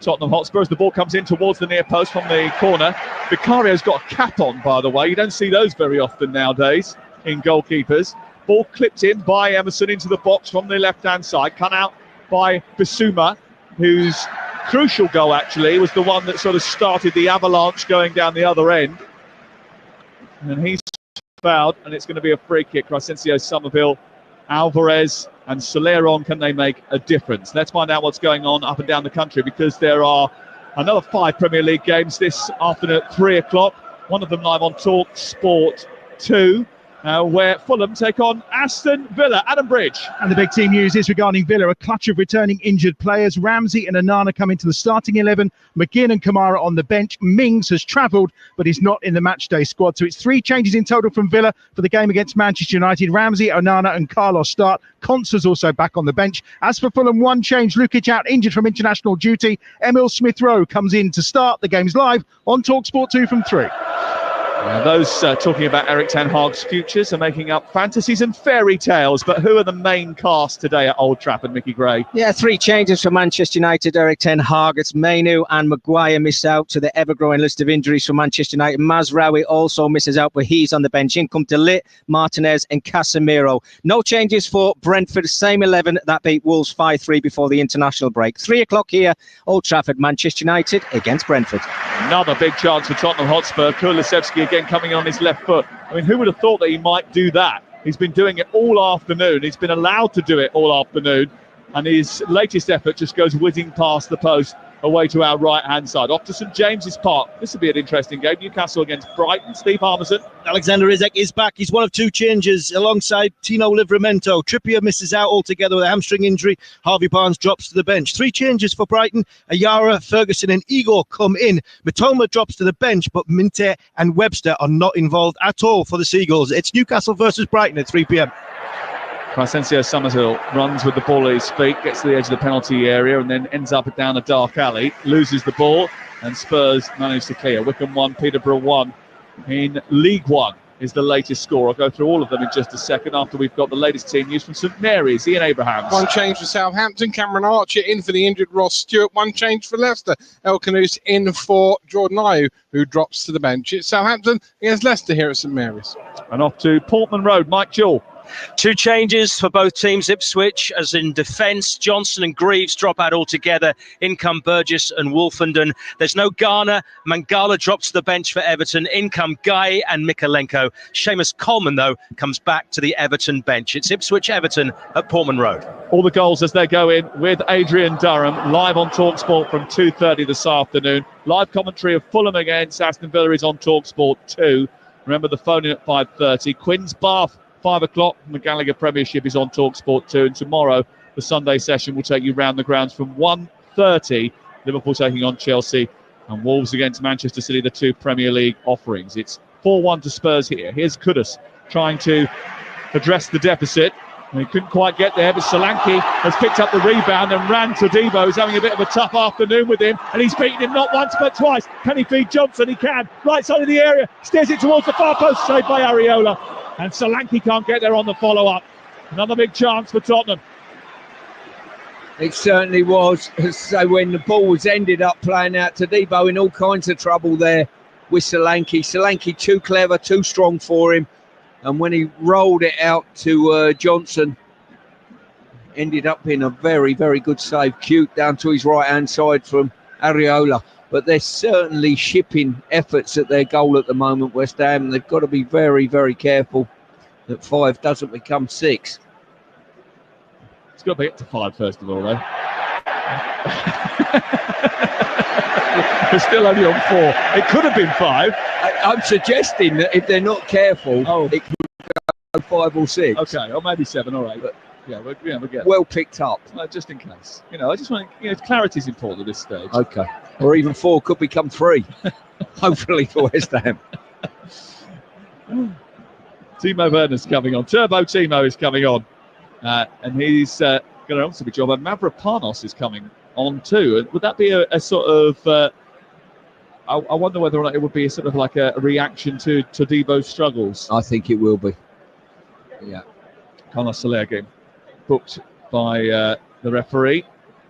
Tottenham Hotspur, as the ball comes in towards the near post from the corner. Vicario's got a cap on, by the way. You don't see those very often nowadays in goalkeepers. Ball clipped in by Emerson into the box from the left-hand side. Cut out by Bissouma, whose crucial goal, actually, was the one that sort of started the avalanche going down the other end. And he's fouled, and it's going to be a free kick. Crescencio, Somerville, Alvarez and Soleron, can they make a difference? Let's find out what's going on up and down the country, because there are another 5 Premier League games this afternoon at 3 o'clock. One of them live on Talk Sport 2. where Fulham take on Aston Villa. Adam Bridge. And the big team news is regarding Villa, a clutch of returning injured players. Ramsey and Onana come into the starting 11. McGinn and Kamara on the bench. Mings has travelled, but he's not in the matchday squad. So it's 3 changes in total from Villa for the game against Manchester United. Ramsey, Onana and Carlos start. Consa's also back on the bench. As for Fulham, 1 change. Lukic out injured from international duty. Emil Smith-Rowe comes in to start. The game's live on TalkSport 2 from 3. Those talking about Eric Ten Hag's futures are making up fantasies and fairy tales, but who are the main cast today at Old Trafford, Mickey Gray? Yeah, 3 changes for Manchester United. Eric Ten Hag. It's Mainu and Maguire miss out to the ever-growing list of injuries for Manchester United. Mazraoui also misses out, but he's on the bench. In come De Ligt, Martinez and Casemiro. No changes for Brentford. Same 11 that beat Wolves 5-3 before the international break. 3 o'clock here, Old Trafford, Manchester United against Brentford. Another big chance for Tottenham Hotspur. Kulusevski again coming on his left foot. I mean, who would have thought that he might do that? He's been doing it all afternoon. He's been allowed to do it all afternoon. And his latest effort just goes whizzing past the post away to our right-hand side. Off to St James's Park. This will be an interesting game. Newcastle against Brighton. Steve Harmison. Alexander Isak is back. He's one of 2 changes alongside Tino Livramento. Trippier misses out altogether with a hamstring injury. Harvey Barnes drops to the bench. 3 changes for Brighton. Ayara, Ferguson and Igor come in. Mitoma drops to the bench, but Minte and Webster are not involved at all for the Seagulls. It's Newcastle versus Brighton at 3 p.m. Crescencio Summerhill runs with the ball at his feet, gets to the edge of the penalty area and then ends up down a dark alley, loses the ball, and Spurs manage to clear. Wycombe 1, Peterborough 1 in League One is the latest score. I'll go through all of them in just a second after we've got the latest team news from St Mary's. Ian Abrahams. 1 change for Southampton. Cameron Archer in for the injured Ross Stewart. 1 change for Leicester. El Khanous in for Jordan Ayew, who drops to the bench. It's Southampton against Leicester here at St Mary's. And off to Portman Road, Mike Jewell. 2 changes for both teams. Ipswich, as in defence, Johnson and Greaves drop out altogether. In come Burgess and Wolfenden. There's no Garner. Mangala drops to the bench for Everton. In come Guy and Mikalenko. Seamus Coleman, though, comes back to the Everton bench. It's Ipswich-Everton at Portman Road. All the goals as they go in with Adrian Durham, live on TalkSport from 2:30 this afternoon. Live commentary of Fulham against Aston Villa is on TalkSport 2. Remember the phone in at 5:30. Quins Bath 5 o'clock. The Gallagher Premiership is on TalkSport 2, and tomorrow the Sunday session will take you round the grounds from 1:30. Liverpool taking on Chelsea and Wolves against Manchester City, the 2 Premier League offerings. It's 4-1 to Spurs here. Here's Kudus trying to address the deficit. And he couldn't quite get there, but Solanke has picked up the rebound and ran to Debo, who's having a bit of a tough afternoon with him, and he's beaten him not once but twice. Can he feed Johnson? He can. Right side of the area, steers it towards the far post, saved by Areola. And Solanke can't get there on the follow-up. Another big chance for Tottenham. It certainly was. So when the ball was ended up playing out to Debo in all kinds of trouble there with Solanke. Solanke too clever, too strong for him. And when he rolled it out to Johnson, ended up in a very, very good save. Cute down to his right-hand side from Areola. But they're certainly shipping efforts at their goal at the moment, West Ham. They've got to be very, very careful that 5 doesn't become 6. It's got to be up to 5 first of all, though. We're still only on 4. It could have been 5. I'm suggesting that if they're not careful, it could go 5 or 6. Okay, or maybe 7, all right. But yeah, we'll get well picked up. Just in case. I just want clarity is important at this stage. Okay. Or even 4 could become 3. Hopefully for West Ham. Timo Werner's coming on. Turbo Timo is coming on. And he's going to also be job. And Mavropanos is coming on too. Would that be a sort of... I wonder whether or not it would be a sort of like a reaction to Debo's struggles. I think it will be. Yeah. Carlos Soler game booked by the referee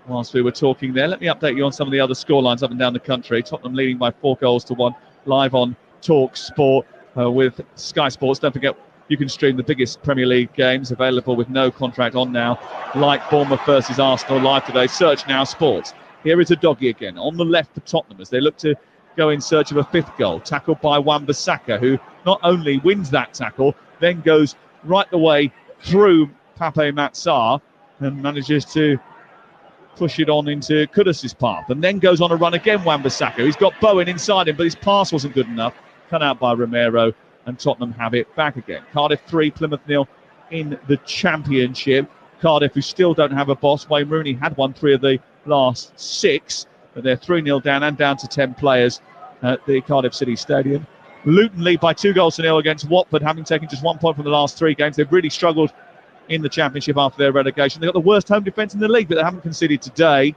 whilst we were talking there. Let me update you on some of the other scorelines up and down the country. Tottenham leading by 4-1 live on TalkSport with Sky Sports. Don't forget, you can stream the biggest Premier League games available with no contract on now, like Bournemouth versus Arsenal live today. Search Now Sports. Here is a doggy again on the left for Tottenham as they look to go in search of a 5th goal. Tackled by Wan-Bissaka, who not only wins that tackle, then goes right the way through Pape Matsar and manages to push it on into Kudus' path, and then goes on a run again, Wan-Bissaka. He's got Bowen inside him, but his pass wasn't good enough. Cut out by Romero, and Tottenham have it back again. Cardiff 3, Plymouth 0 in the Championship. Cardiff, who still don't have a boss. Wayne Rooney had won 3 of the last 6, but they're 3-0 down and down to 10 players at the Cardiff City Stadium. Luton lead by 2-0 against Watford, having taken just 1 point from the last 3 games. They've really struggled in the Championship after their relegation. They've got the worst home defence in the league, but they haven't conceded today.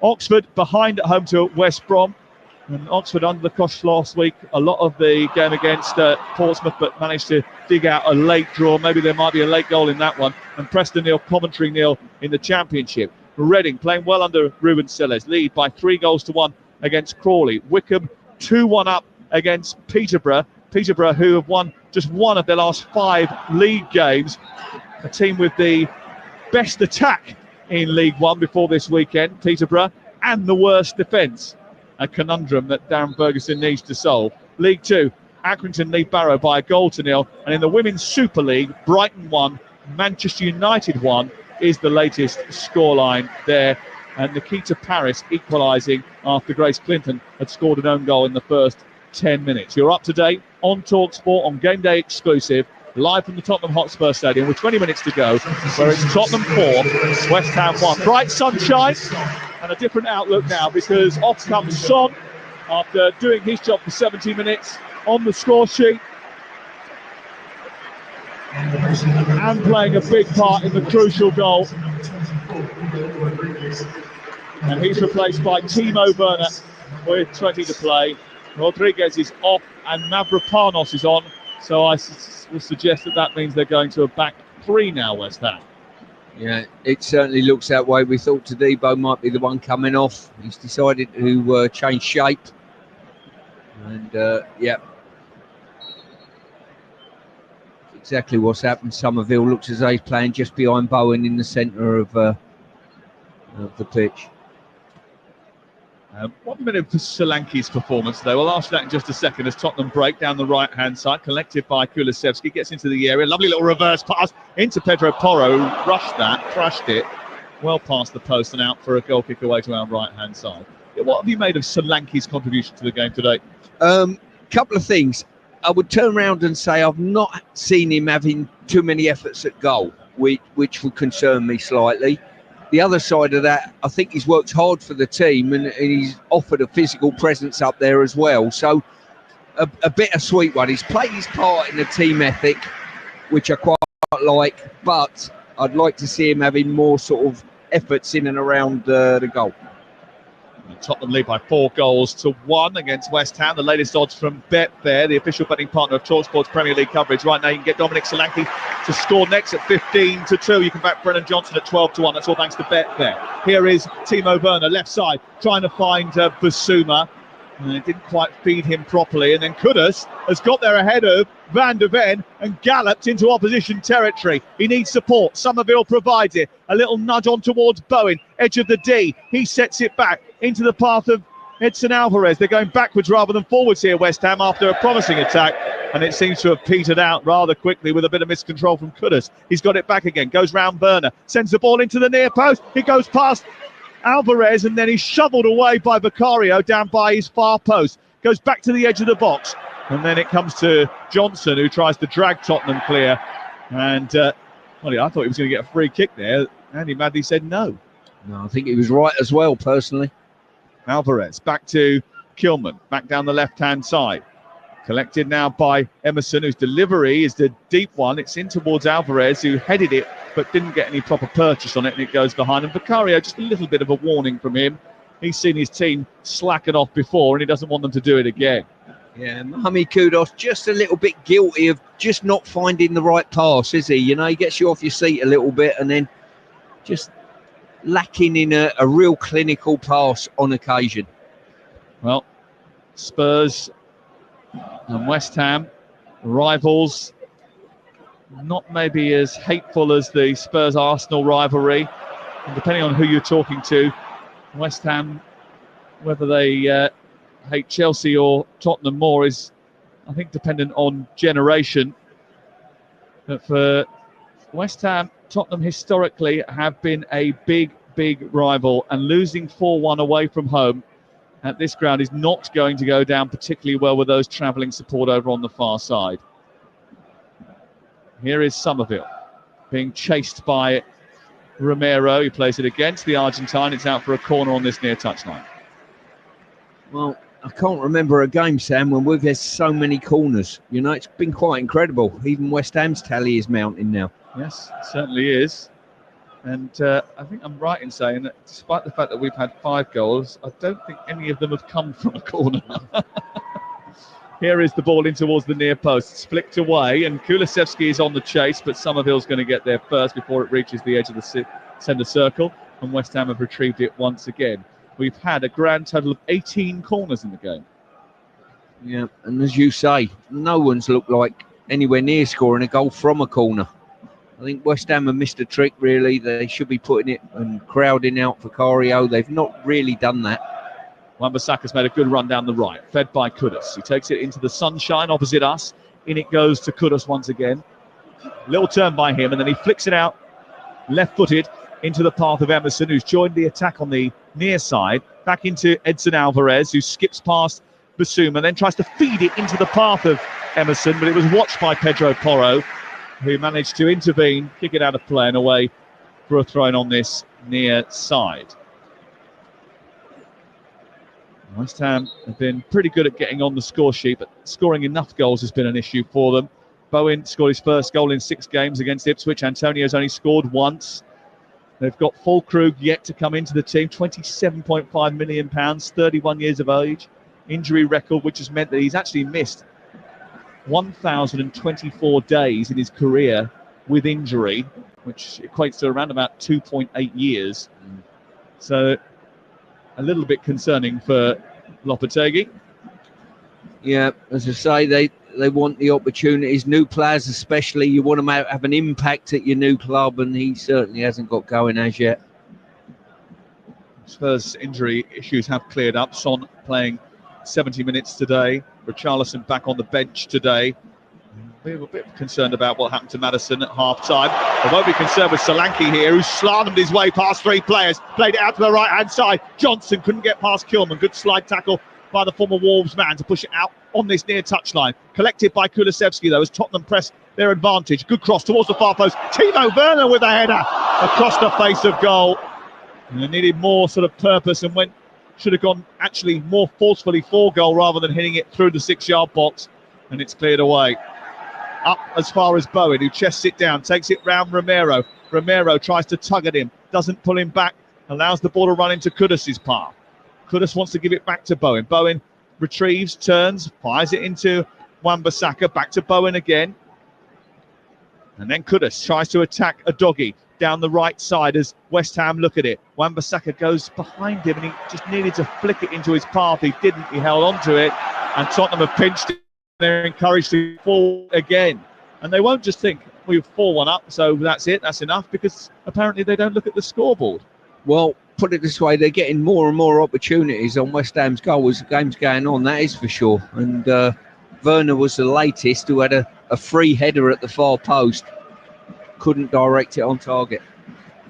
Oxford behind at home to West Brom. And Oxford under the cosh last week, a lot of the game against Portsmouth, but managed to dig out a late draw. Maybe there might be a late goal in that one. And Preston 0, Coventry 0 in the Championship. Reading playing well under Ruben Sellers, lead by 3-1 against Crawley. Wickham 2-1 up against Peterborough. Peterborough, who have won just 1 of their last 5 league games. A team with the best attack in League One before this weekend, Peterborough, and the worst defence. A conundrum that Darren Ferguson needs to solve. League 2, Accrington lead Barrow by 1-0. And in the Women's Super League, Brighton 1, Manchester United 1 is the latest scoreline there. And Nikita Paris equalising after Grace Clinton had scored an own goal in the first 10 minutes. You're up to date on TalkSport on Game Day exclusive, live from the Tottenham Hotspur Stadium with 20 minutes to go, where it's Tottenham 4, West Ham 1. Bright sunshine and a different outlook now, because off comes Son after doing his job for 70 minutes on the score sheet and playing a big part in the crucial goal. And he's replaced by Timo Werner with 20 to play. Rodriguez is off and Mavropanos is on. So I will suggest that means they're going to a back 3 now, West Ham. Yeah, it certainly looks that way. We thought Todibo might be the one coming off. He's decided to change shape. And, yeah. Exactly what's happened. Somerville looks as though he's playing just behind Bowen in the centre of the pitch. One minute for Solanke's performance, though. We'll ask that in just a second as Tottenham break down the right-hand side, collected by Kulusevski, gets into the area. Lovely little reverse pass into Pedro Porro, who rushed that, crashed it, well past the post and out for a goal kick away to our right-hand side. What have you made of Solanke's contribution to the game today? Couple of things. I would turn around and say I've not seen him having too many efforts at goal, which would concern me slightly. The other side of that, I think he's worked hard for the team and he's offered a physical presence up there as well. So a bittersweet one. He's played his part in the team ethic, which I quite like, but I'd like to see him having more sort of efforts in and around the goal. Tottenham lead by 4-1 against West Ham. The latest odds from Betfair, the official betting partner of TalkSport's Premier League coverage. Right now you can get Dominic Solanke to score next at 15-2. You can back Brennan Johnson at 12-1. That's all thanks to Betfair. Here is Timo Werner, left side, trying to find Basuma. And it didn't quite feed him properly. And then Kudus has got there ahead of Van de Ven and galloped into opposition territory. He needs support. Somerville provides it. A little nudge on towards Bowen, edge of the D. He sets it back into the path of Edson Alvarez. They're going backwards rather than forwards here, West Ham, after a promising attack. And it seems to have petered out rather quickly with a bit of miscontrol from Kudus. He's got it back again. Goes round Werner. Sends the ball into the near post. He goes past Alvarez and then he's shoveled away by Vicario down by his far post. Goes back to the edge of the box. And then it comes to Johnson, who tries to drag Tottenham clear. And, I thought he was going to get a free kick there. Andy Madley said no. No, I think he was right as well, personally. Alvarez back to Kilman, back down the left-hand side. Collected now by Emerson, whose delivery is the deep one. It's in towards Alvarez, who headed it, but didn't get any proper purchase on it, and it goes behind. And Vicario, just a little bit of a warning from him. He's seen his team slacken off before, and he doesn't want them to do it again. Yeah, Mohamed Kudus just a little bit guilty of just not finding the right pass, is he? You know, he gets you off your seat a little bit and then just lacking in a real clinical pass on occasion. Well, Spurs and West Ham, rivals, not maybe as hateful as the Spurs-Arsenal rivalry. And depending on who you're talking to, West Ham, whether they hate Chelsea or Tottenham more is, I think, dependent on generation. But for West Ham, Tottenham historically have been a big rival, and losing 4-1 away from home at this ground is not going to go down particularly well with those travelling support over on the far side. Here is Somerville being chased by Romero. He plays it against the Argentine. It's out for a corner on this near touchline. Well, I can't remember a game, Sam, when we've had so many corners. You know, it's been quite incredible. Even West Ham's tally is mounting now. Yes, it certainly is. And I think I'm right in saying that despite the fact that we've had 5 goals, I don't think any of them have come from a corner. Here is the ball in towards the near post. It's flicked away, and Kulusevski is on the chase, but Somerville's going to get there first before it reaches the edge of the centre circle, and West Ham have retrieved it once again. We've had a grand total of 18 corners in the game. Yeah, and as you say, no one's looked like anywhere near scoring a goal from a corner. I think West Ham have missed a trick, really. They should be putting it and crowding out for Cario. They've not really done that. Wan-Bissaka's made a good run down the right, fed by Kudus. He takes it into the sunshine opposite us. In it goes to Kudus once again. Little turn by him, and then he flicks it out left-footed into the path of Emerson, who's joined the attack on the near side. Back into Edson Alvarez, who skips past Basuma, then tries to feed it into the path of Emerson, but it was watched by Pedro Porro, who managed to intervene, kick it out of play and away for a throw-in on this near side. West Ham have been pretty good at getting on the score sheet, but scoring enough goals has been an issue for them. Bowen scored his first goal in 6 games against Ipswich. Antonio's only scored once. They've got Fulkrug yet to come into the team, £27.5 million, 31 years of age. Injury record, which has meant that he's actually missed 1,024 days in his career with injury, which equates to around about 2.8 years. So a little bit concerning for Lopetegui. Yeah, as I say, they want the opportunities. New players especially, you want them to have an impact at your new club, and he certainly hasn't got going as yet. Spurs injury issues have cleared up. Son playing 70 minutes today. Richarlison back on the bench today. We're a bit concerned about what happened to Maddison at half-time. They won't be concerned with Solanke here, who slalommed his way past 3 players, played it out to the right-hand side. Johnson couldn't get past Kilman. Good slide tackle by the former Wolves man to push it out on this near touchline. Collected by Kulusevski, though, as Tottenham press their advantage. Good cross towards the far post. Timo Werner with a header across the face of goal. And they needed more sort of purpose and should have gone actually more forcefully for goal rather than hitting it through the 6-yard box, and it's cleared away. Up as far as Bowen, who chests it down, takes it round Romero. Romero tries to tug at him, doesn't pull him back, allows the ball to run into Kudus' path. Kudus wants to give it back to Bowen. Bowen retrieves, turns, fires it into Wan-Bissaka, back to Bowen again. And then Kudus tries to attack Udogie down the right side as West Ham look at it. Wan-Bissaka goes behind him and he just needed to flick it into his path. He didn't, he held on to it, and Tottenham have pinched it. They're encouraged to fall again. And they won't just think, we've 4-1 up, so that's it, that's enough, because apparently they don't look at the scoreboard. Well, put it this way, they're getting more and more opportunities on West Ham's goal as the game's going on, that is for sure. And Werner was the latest, who had a free header at the far post. Couldn't direct it on target.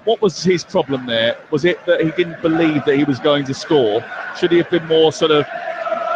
What was his problem there? Was it that he didn't believe that he was going to score? Should he have been more sort of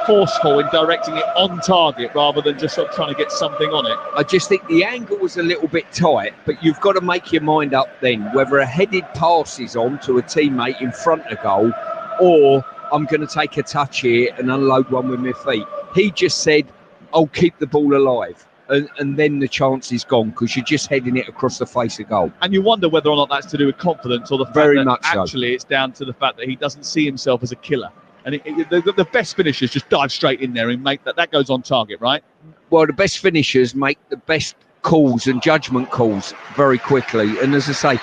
forceful in directing it on target rather than just sort of trying to get something on it? I just think the angle was a little bit tight, but you've got to make your mind up then whether a headed pass is on to a teammate in front of goal, or I'm going to take a touch here and unload one with my feet. He just said, I'll keep the ball alive. And then the chance is gone because you're just heading it across the face of goal. And you wonder whether or not that's to do with confidence or the fact that actually it's down to the fact that he doesn't see himself as a killer. And the best finishers just dive straight in there and make that goes on target, right? Well, the best finishers make the best calls and judgment calls very quickly. And as I say,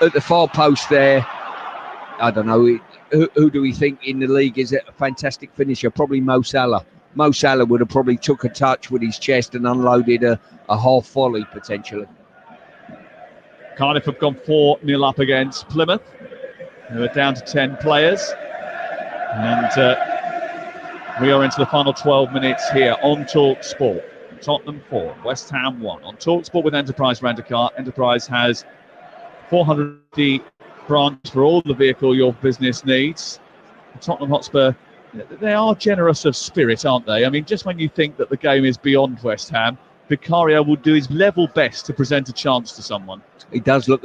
at the far post there, I don't know, who do we think in the league is a fantastic finisher? Probably Mo Salah. Mo Salah would have probably took a touch with his chest and unloaded a half volley potentially. Cardiff have gone 4-0 up against Plymouth. They were down to 10 players. And we are into the final 12 minutes here on Talk Sport. Tottenham 4, West Ham 1. On Talk Sport with Enterprise Rent-A-Car. Enterprise has 450 branches for all the vehicle your business needs. Tottenham Hotspur, they are generous of spirit, aren't they? I mean, just when you think that the game is beyond West Ham, Vicario will do his level best to present a chance to someone. He does look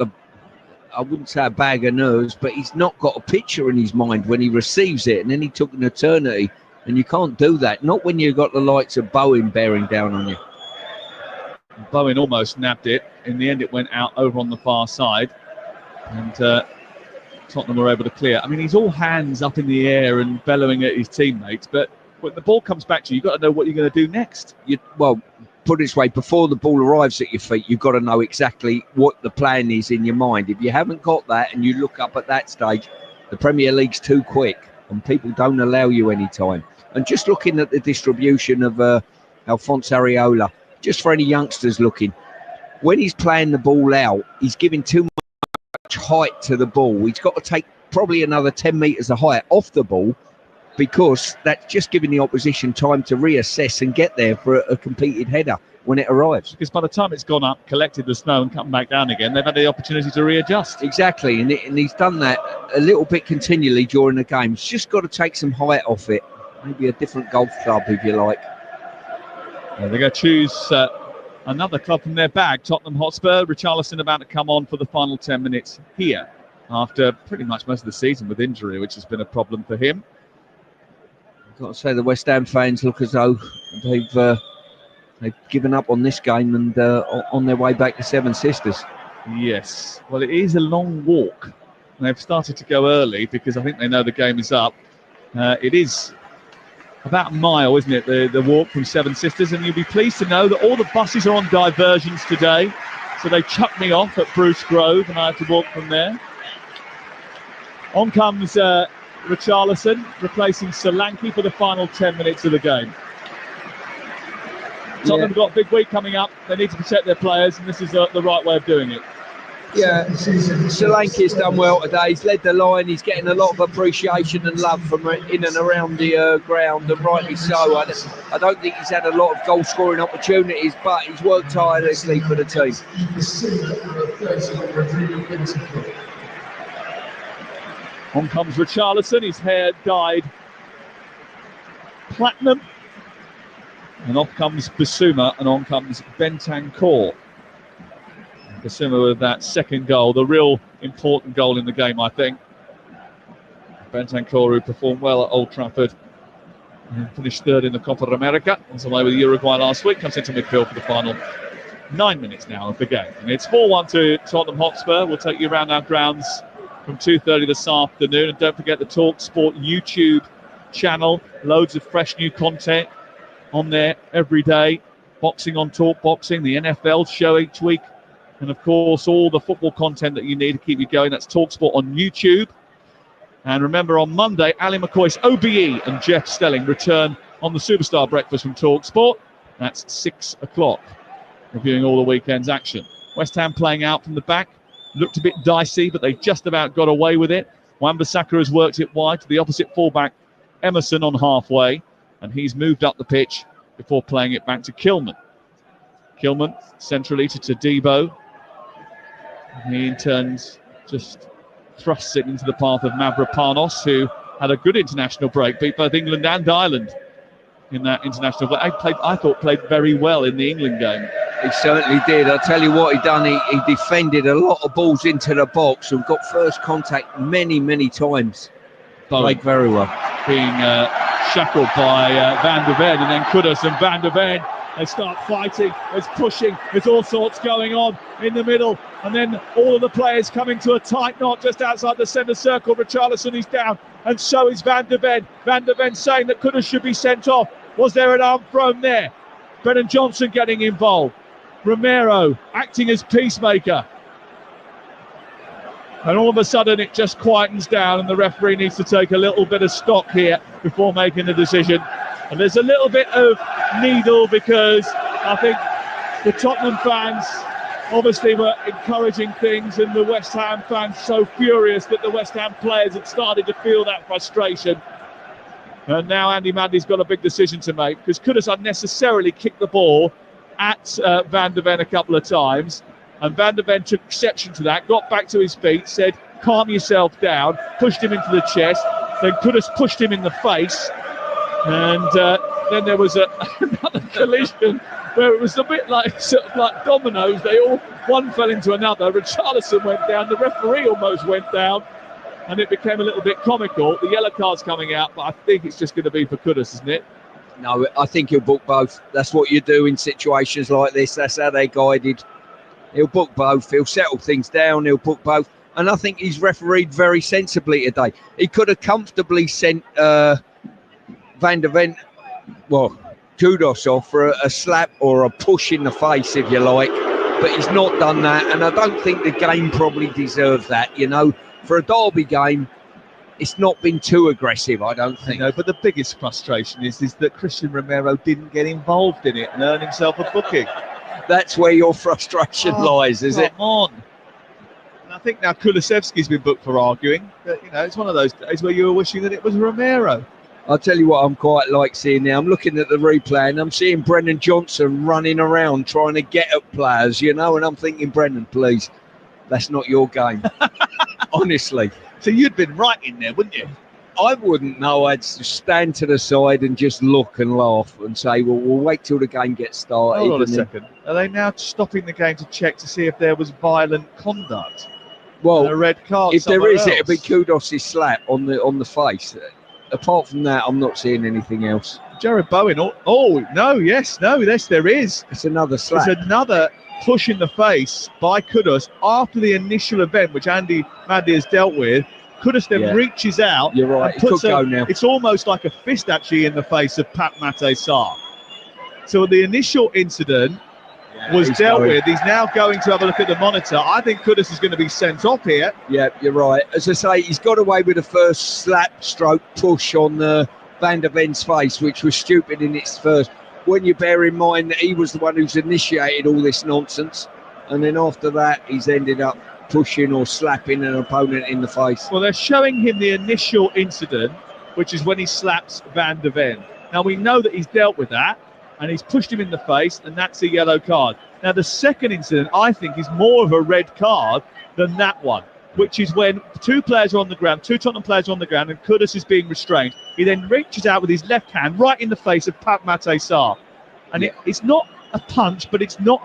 I wouldn't say a bag of nerves, but he's not got a picture in his mind when he receives it, and then he took an eternity, and you can't do that. Not when you've got the likes of Bowen bearing down on you. Bowen almost nabbed it. In the end, it went out over on the far side, and Tottenham were able to clear. I mean, he's all hands up in the air and bellowing at his teammates, but when the ball comes back to you, you've got to know what you're going to do next. Well, put it this way, before the ball arrives at your feet, you've got to know exactly what the plan is in your mind. If you haven't got that and you look up at that stage, the Premier League's too quick and people don't allow you any time. And just looking at the distribution of Alphonse Areola, just for any youngsters looking, when he's playing the ball out, he's giving too much height to the ball. He's got to take probably another 10 metres of height off the ball, because that's just giving the opposition time to reassess and get there for a completed header when it arrives. Because by the time it's gone up, collected the snow and come back down again, they've had the opportunity to readjust. Exactly, and he's done that a little bit continually during the game. He's just got to take some height off it. Maybe a different golf club, if you like. They're going to choose another club from their bag, Tottenham Hotspur. Richarlison about to come on for the final 10 minutes here, after pretty much most of the season with injury, which has been a problem for him. I've got to say the West Ham fans look as though they've given up on this game and on their way back to Seven Sisters. Yes, well, it is a long walk. They've started to go early because I think they know the game is up. It is about a mile, isn't it, the walk from Seven Sisters, and you'll be pleased to know that all the buses are on diversions today. So they chucked me off at Bruce Grove and I had to walk from there. On comes Richarlison, replacing Solanke for the final 10 minutes of the game. Tottenham have got a big week coming up. They need to protect their players, and this is the right way of doing it. Yeah, Solanke's done well today. He's led the line. He's getting a lot of appreciation and love from in and around the ground, and rightly so. I don't think he's had a lot of goal-scoring opportunities, but he's worked tirelessly for the team. On comes Richarlison, his hair dyed platinum. And off comes Bissouma, and on comes Bentancur. Bissouma with that second goal, the real important goal in the game, I think. Bentancur, who performed well at Old Trafford and finished third in the Copa America, was away with Uruguay last week, comes into midfield for the final 9 minutes now of the game. And it's 4-1 to Tottenham Hotspur. We'll take you around our grounds from 2:30 this afternoon, and don't forget the Talk Sport YouTube channel. Loads of fresh new content on there every day. Boxing on Talk Boxing, the NFL show each week, and of course all the football content that you need to keep you going. That's Talk Sport on YouTube. And remember, on Monday, Ali McCoy's OBE and Jeff Stelling return on the Superstar Breakfast from Talk Sport. That's 6 o'clock, reviewing all the weekend's action. West Ham playing out from the back. Looked a bit dicey, but they just about got away with it. Wan-Bissaka has worked it wide to the opposite fullback, Emerson, on halfway, and he's moved up the pitch before playing it back to Kilman. Kilman centrally to Todibo. He in turn just thrusts it into the path of Mavropanos, who had a good international break, beat both England and Ireland in that international break. I thought played very well in the England game. He certainly did. I'll tell you what he done. He defended a lot of balls into the box and got first contact many, many times. Played very well. Being shackled by Van der Ven, and then Kudus and Van der Ven. They start fighting, there's pushing, there's all sorts going on in the middle, and then all of the players come into a tight knot just outside the centre circle. Richarlison is down, and so is Van der Ven. Van der Ven saying that Kudus should be sent off. Was there an arm thrown there? Brennan Johnson getting involved. Romero acting as peacemaker. And all of a sudden it just quietens down, and the referee needs to take a little bit of stock here before making the decision. And there's a little bit of needle, because I think the Tottenham fans obviously were encouraging things, and the West Ham fans so furious that the West Ham players had started to feel that frustration. And now Andy Madley's got a big decision to make, because Kudus unnecessarily kicked the ball at Van der Ven a couple of times, and Van der Ven took exception to that, got back to his feet, said, calm yourself down, pushed him into the chest, then Kudus pushed him in the face, and then there was another collision where it was a bit like sort of like dominoes. One fell into another. Richarlison went down. The referee almost went down, and it became a little bit comical. The yellow card's coming out, but I think it's just going to be for Kudus, isn't it? No, I think he'll book both. That's what you do in situations like this. That's how they're guided. He'll book both. He'll settle things down. He'll book both. And I think he's refereed very sensibly today. He could have comfortably sent Van der Ven, Kudus off for a slap or a push in the face, if you like. But he's not done that. And I don't think the game probably deserves that. You know, for a derby game, it's not been too aggressive, I don't think. No, but the biggest frustration is that Christian Romero didn't get involved in it and earn himself a booking. That's where your frustration lies, is it? Come on. And I think now Kulusevski's been booked for arguing. But, it's one of those days where you were wishing that it was Romero. I'll tell you what I'm quite like seeing now. I'm looking at the replay and I'm seeing Brendan Johnson running around trying to get at players, and I'm thinking, Brendan, please, that's not your game. Honestly. So you'd been right in there, wouldn't you? I wouldn't know. I'd stand to the side and just look and laugh and say, well, we'll wait till the game gets started. Hold on a second. Are they now stopping the game to check to see if there was violent conduct? Well, a red card. If there is, it'll be Kudus' slap on the face. Apart from that, I'm not seeing anything else. Jared Bowen. Yes, there is. It's another slap. It's another push in the face by Kudus after the initial event, which Andy Madley has dealt with. Kudus then reaches out. You're right. It could go now. It's almost like a fist actually in the face of Pat Mate Sarr. So the initial incident was dealt with. He's now going to have a look at the monitor. I think Kudus is going to be sent off here. Yeah, you're right. As I say, he's got away with the first slap stroke push on Van der Ven's face, which was stupid in its first. When you bear in mind that he was the one who's initiated all this nonsense, and then after that he's ended up pushing or slapping an opponent in the face. Well, they're showing him the initial incident, which is when he slaps Van der Ven. Now we know that he's dealt with that, and he's pushed him in the face, and that's a yellow card. Now the second incident, I think, is more of a red card than that one, which is when two players are on the ground, two Tottenham players are on the ground, and Kudus is being restrained. He then reaches out with his left hand right in the face of Pat Mate Sarr. And it's not a punch, but it's not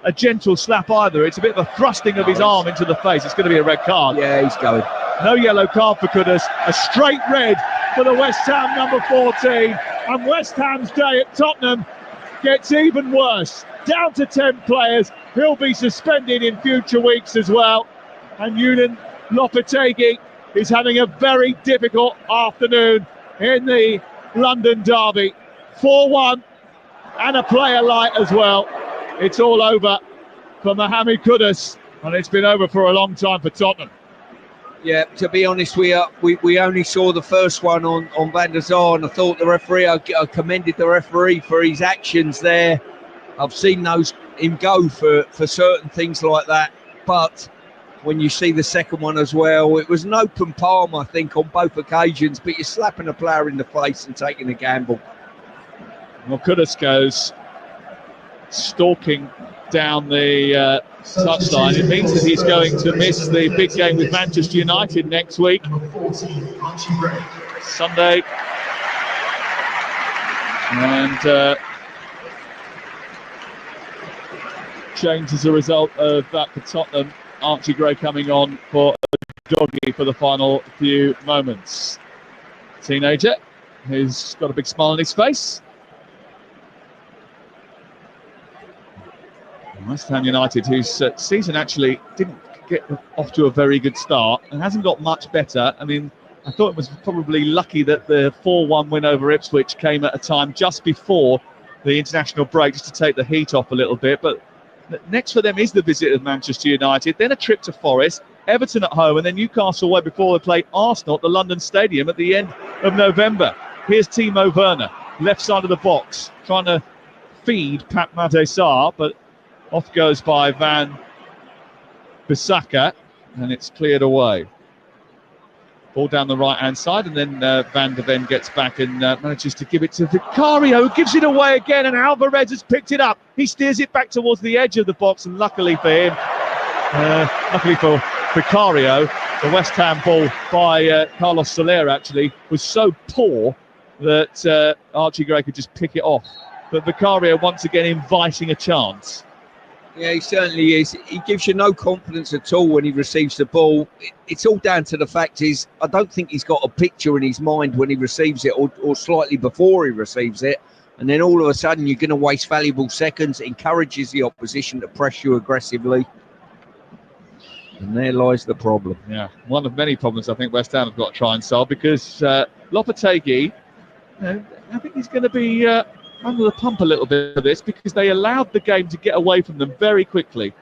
a gentle slap either. It's a bit of a thrusting of his arm into the face. It's going to be a red card. Yeah, he's going. No yellow card for Kudus. A straight red for the West Ham number 14. And West Ham's day at Tottenham gets even worse. Down to 10 players. He'll be suspended in future weeks as well. And Julian Lopetegui is having a very difficult afternoon in the London derby. 4-1 and a player light as well. It's all over for Mohamed Kudus, and it's been over for a long time for Tottenham. Yeah, to be honest, we only saw the first one on Van der Sar, and I thought the referee, I commended the referee for his actions there. I've seen him go for certain things like that, but when you see the second one as well, it was an open palm, I think, on both occasions, but you're slapping a player in the face and taking a gamble. Well, Kudus goes stalking down the touchline. It means that he's going to miss the big game with Manchester United next week, Sunday. And change as a result of that for Tottenham. Archie Gray coming on for Doggy for the final few moments. Teenager who's got a big smile on his face. West Ham United, whose season actually didn't get off to a very good start and hasn't got much better. I mean, I thought it was probably lucky that the 4-1 win over Ipswich came at a time just before the international break, just to take the heat off a little bit. But next for them is the visit of Manchester United, then a trip to Forest, Everton at home, and then Newcastle away before they play Arsenal at the London Stadium at the end of November. Here's Timo Werner, left side of the box, trying to feed Pat Mate Sarr, but off goes by Van Bissaka, and it's cleared away. Ball down the right-hand side, and then Van der Ven gets back and manages to give it to Vicario, who gives it away again, and Alvarez has picked it up. He steers it back towards the edge of the box, and luckily for him, luckily for Vicario, the West Ham ball by Carlos Soler actually was so poor that Archie Gray could just pick it off. But Vicario once again inviting a chance. Yeah, he certainly is. He gives you no confidence at all when he receives the ball. It's all down to the fact is I don't think he's got a picture in his mind when he receives it or slightly before he receives it. And then all of a sudden you're going to waste valuable seconds. It encourages the opposition to press you aggressively. And there lies the problem. Yeah, one of many problems I think West Ham have got to try and solve, because Lopetegui, I think he's going to be under the pump a little bit for this, because they allowed the game to get away from them very quickly.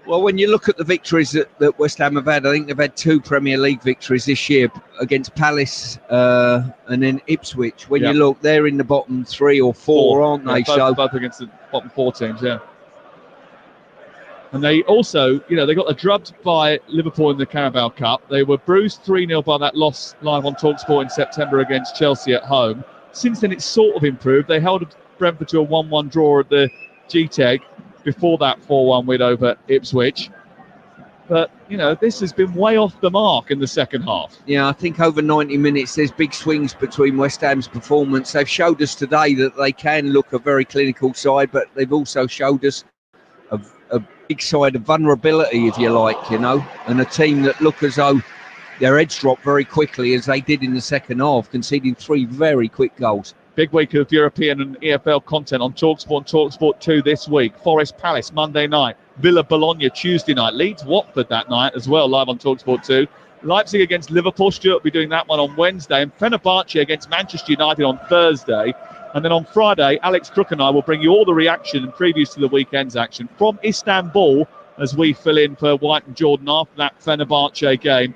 Well, when you look at the victories that West Ham have had, I think they've had 2 Premier League victories this year against Palace and then Ipswich. When you look, they're in the bottom 3 or 4, aren't they? Both against the bottom 4 teams, yeah. And they also, they got drubbed by Liverpool in the Carabao Cup. They were bruised 3-0 by that loss live on TalkSport in September against Chelsea at home. Since then, it's sort of improved. They held Brentford to a 1-1 draw at the GTEG before that 4-1 win over Ipswich. But, this has been way off the mark in the second half. Yeah, I think over 90 minutes, there's big swings between West Ham's performance. They've showed us today that they can look a very clinical side, but they've also showed us a big side of vulnerability, if you like, and a team that look as though their heads drop very quickly, as they did in the second half, conceding 3 very quick goals. Big week of European and EFL content on TalkSport and TalkSport 2 this week. Forest Palace Monday night, Villa Bologna Tuesday night, Leeds Watford that night as well, live on TalkSport 2. Leipzig against Liverpool, Stuart will be doing that one on Wednesday, and Fenerbahce against Manchester United on Thursday. And then on Friday, Alex Crook and I will bring you all the reaction and previews to the weekend's action from Istanbul as we fill in for White and Jordan after that Fenerbahce game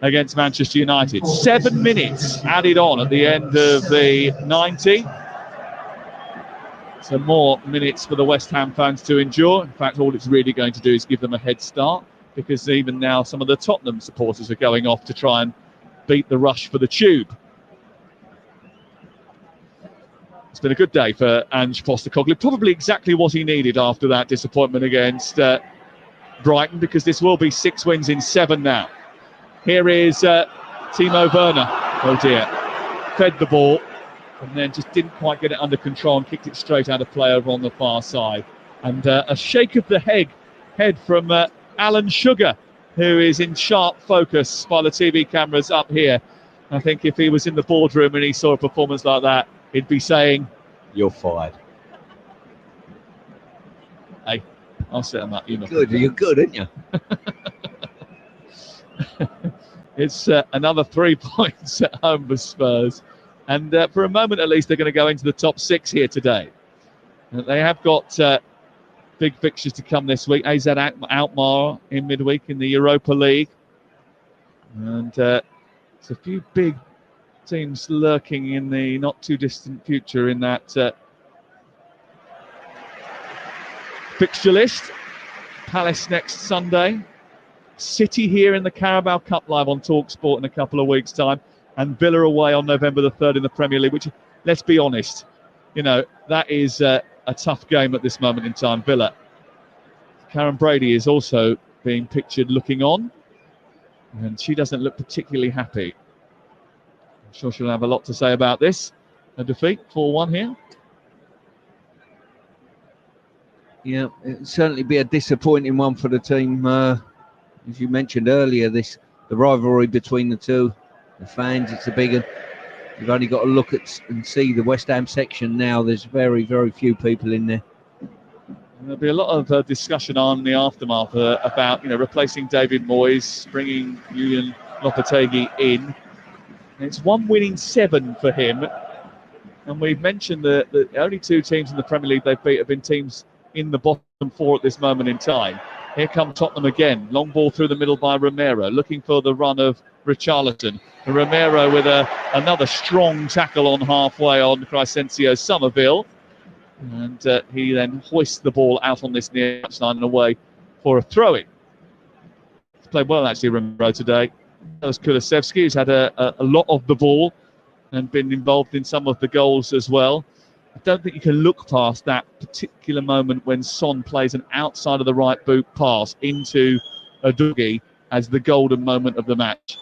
against Manchester United. 7 minutes added on at the end of the 90. So more minutes for the West Ham fans to endure. In fact, all it's really going to do is give them a head start, because even now some of the Tottenham supporters are going off to try and beat the rush for the tube. It's been a good day for Ange Postecoglou. Probably exactly what he needed after that disappointment against Brighton, because this will be 6 wins in 7 now. Here is Timo Werner. Oh dear. Fed the ball and then just didn't quite get it under control and kicked it straight out of play over on the far side. And a shake of the head from Alan Sugar, who is in sharp focus by the TV cameras up here. I think if he was in the boardroom and he saw a performance like that, he'd be saying, "You're fired." Hey, I'll set him up. You're good, aren't you? It's another 3 points at home for Spurs. And for a moment, at least, they're going to go into the top 6 here today. They have got big fixtures to come this week. AZ Alkmaar in midweek in the Europa League. And it's a few big teams lurking in the not too distant future in that fixture list. Palace next Sunday. City here in the Carabao Cup live on TalkSport in a couple of weeks' time. And Villa away on November the 3rd in the Premier League, which, let's be honest, that is a tough game at this moment in time. Villa. Karen Brady is also being pictured looking on, and she doesn't look particularly happy. I'm sure she'll have a lot to say about this. A defeat, 4-1 here. Yeah, it'll certainly be a disappointing one for the team. As you mentioned earlier, the rivalry between the two, the fans, it's a big one. You've only got to look at and see the West Ham section now. There's very, very few people in there. There'll be a lot of discussion on the aftermath about replacing David Moyes, bringing Julian Lopetegui in. And it's 1 win in 7 for him. And we've mentioned that the only 2 teams in the Premier League they've beat have been teams in the bottom 4 at this moment in time. Here come Tottenham again. Long ball through the middle by Romero, looking for the run of Richarlison. And Romero with another strong tackle on halfway on Crescencio Somerville. And he then hoists the ball out on this near touchline and away for a throw-in. He's played well, actually, Romero today. That was Kulusevski, who's had a lot of the ball and been involved in some of the goals as well. I don't think you can look past that particular moment when Son plays an outside of the right boot pass into a Dougie as the golden moment of the match.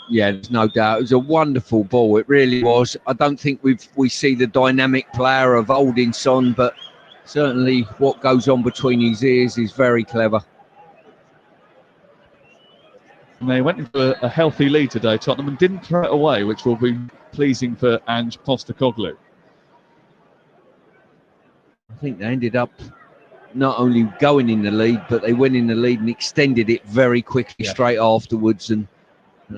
Yeah, there's no doubt. It was a wonderful ball. It really was. I don't think we see the dynamic player of Odinson, but certainly what goes on between his ears is very clever. And they went into a healthy lead today, Tottenham, and didn't throw it away, which will be pleasing for Ange Postecoglou. I think they ended up not only going in the lead, but they went in the lead and extended it very quickly straight afterwards. And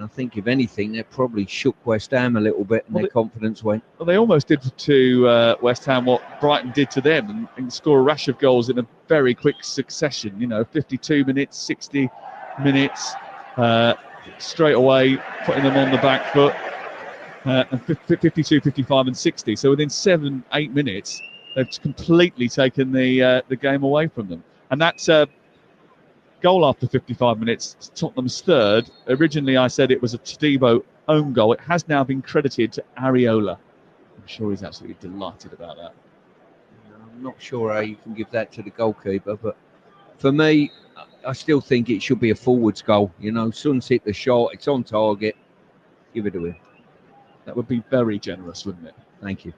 I think, if anything, they probably shook West Ham a little bit, and their confidence went. Well, they almost did to West Ham what Brighton did to them, and score a rash of goals in a very quick succession. 52 minutes, 60 minutes, straight away, putting them on the back foot, and 52, 55 and 60. So within 7-8 minutes, they've completely taken the game away from them. And that's goal after 55 minutes, Tottenham's third. Originally, I said it was a Todibo own goal. It has now been credited to Areola. I'm sure he's absolutely delighted about that. I'm not sure how you can give that to the goalkeeper, but for me, I still think it should be a forwards goal. Son's hit the shot, it's on target. Give it to him. That would be very generous, wouldn't it? Thank you.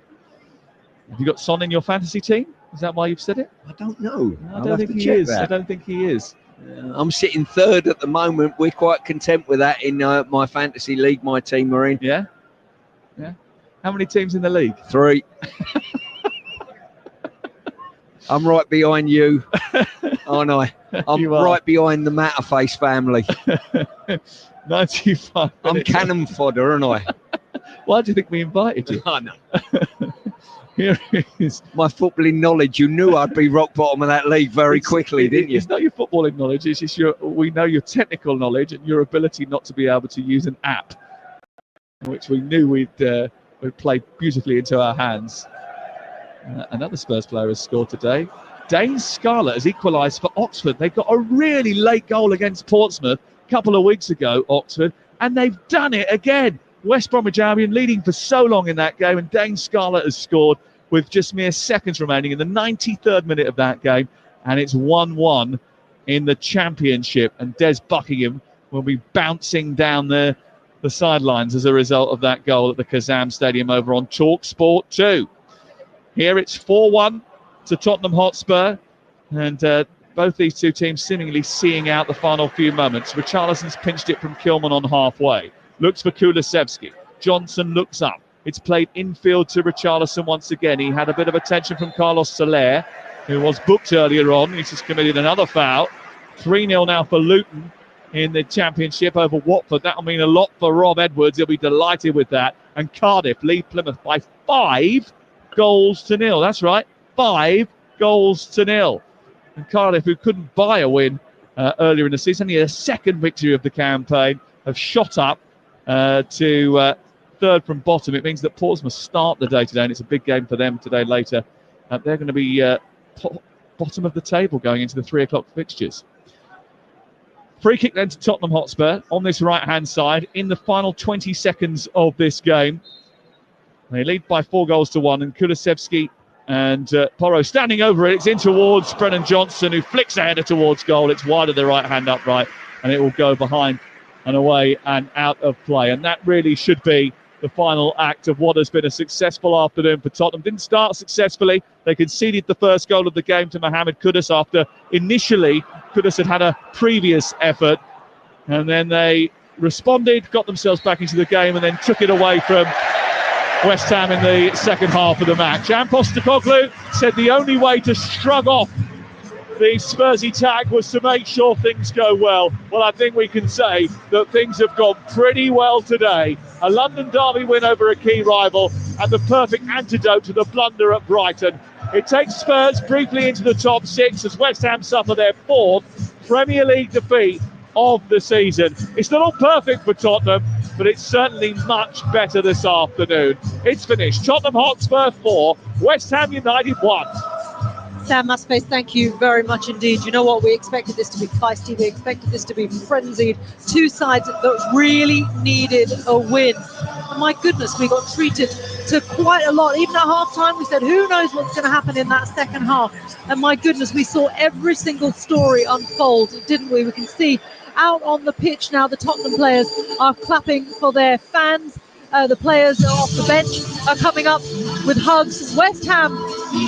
Have you got Son in your fantasy team? Is that why you've said it? I don't know. I don't think he is. I don't think he is. I'm sitting third at the moment. We're quite content with that in my fantasy league. My team are in. Yeah. How many teams in the league? 3. I'm right behind you, aren't I? I'm right behind the Matterface family. 95 I'm cannon fodder, aren't I? Why do you think we invited you? I know. Here is my footballing knowledge. You knew I'd be rock bottom of that league very quickly, didn't you? It's not your footballing knowledge. It's just we know your technical knowledge and your ability not to be able to use an app, which we knew we'd play beautifully into our hands. Another Spurs player has scored today. Dane Scarlett has equalised for Oxford. They got a really late goal against Portsmouth a couple of weeks ago, Oxford, and they've done it again. West Bromwich Albion leading for so long in that game, and Dane Scarlett has scored with just mere seconds remaining in the 93rd minute of that game, and it's 1-1 in the Championship, and Des Buckingham will be bouncing down the sidelines as a result of that goal at the Kazam Stadium over on TalkSport 2. Here it's 4-1 to Tottenham Hotspur, and both these two teams seemingly seeing out the final few moments. Richarlison's pinched it from Kilman on halfway. Looks for Kulusevski. Johnson looks up. It's played infield to Richarlison once again. He had a bit of attention from Carlos Soler, who was booked earlier on. He's just committed another foul. 3-0 now for Luton in the Championship over Watford. That'll mean a lot for Rob Edwards. He'll be delighted with that. And Cardiff lead Plymouth by 5 goals to 0. That's right, 5 goals to 0. And Cardiff, who couldn't buy a win earlier in the season, only a second victory of the campaign, have shot up to third from bottom. It means that Portsmouth start the day today, and it's a big game for them today later. They're going to be bottom of the table going into the 3 o'clock fixtures. Free kick then to Tottenham Hotspur on this right-hand side in the final 20 seconds of this game. They lead by 4 goals to 1, and Kulusevski and Porro standing over it. It's in towards Brennan Johnson, who flicks a header towards goal. It's wide of the right-hand upright, and it will go behind and away and out of play. And that really should be the final act of what has been a successful afternoon for Tottenham. Didn't start successfully. They conceded the first goal of the game to Mohamed Kudus after initially Kudus had a previous effort. And then they responded, got themselves back into the game, and then took it away from West Ham in the second half of the match. And Postecoglou said the only way to shrug off the Spursy tag was to make sure things go well. Well, I think we can say that things have gone pretty well today. A London derby win over a key rival, and the perfect antidote to the blunder at Brighton. It takes Spurs briefly into the top 6 as West Ham suffer their 4th Premier League defeat of the season. It's not all perfect for Tottenham, but it's certainly much better this afternoon. It's finished. Tottenham Hotspur 4, West Ham United 1. Sam Maspace, thank you very much indeed. You know what? We expected this to be feisty. We expected this to be frenzied. 2 sides that really needed a win And my goodness, we got treated to quite a lot. Even at half-time, we said, who knows what's going to happen in that second half? And my goodness, we saw every single story unfold, didn't we? We can see out on the pitch now, the Tottenham players are clapping for their fans. The players off the bench are coming up with hugs. West Ham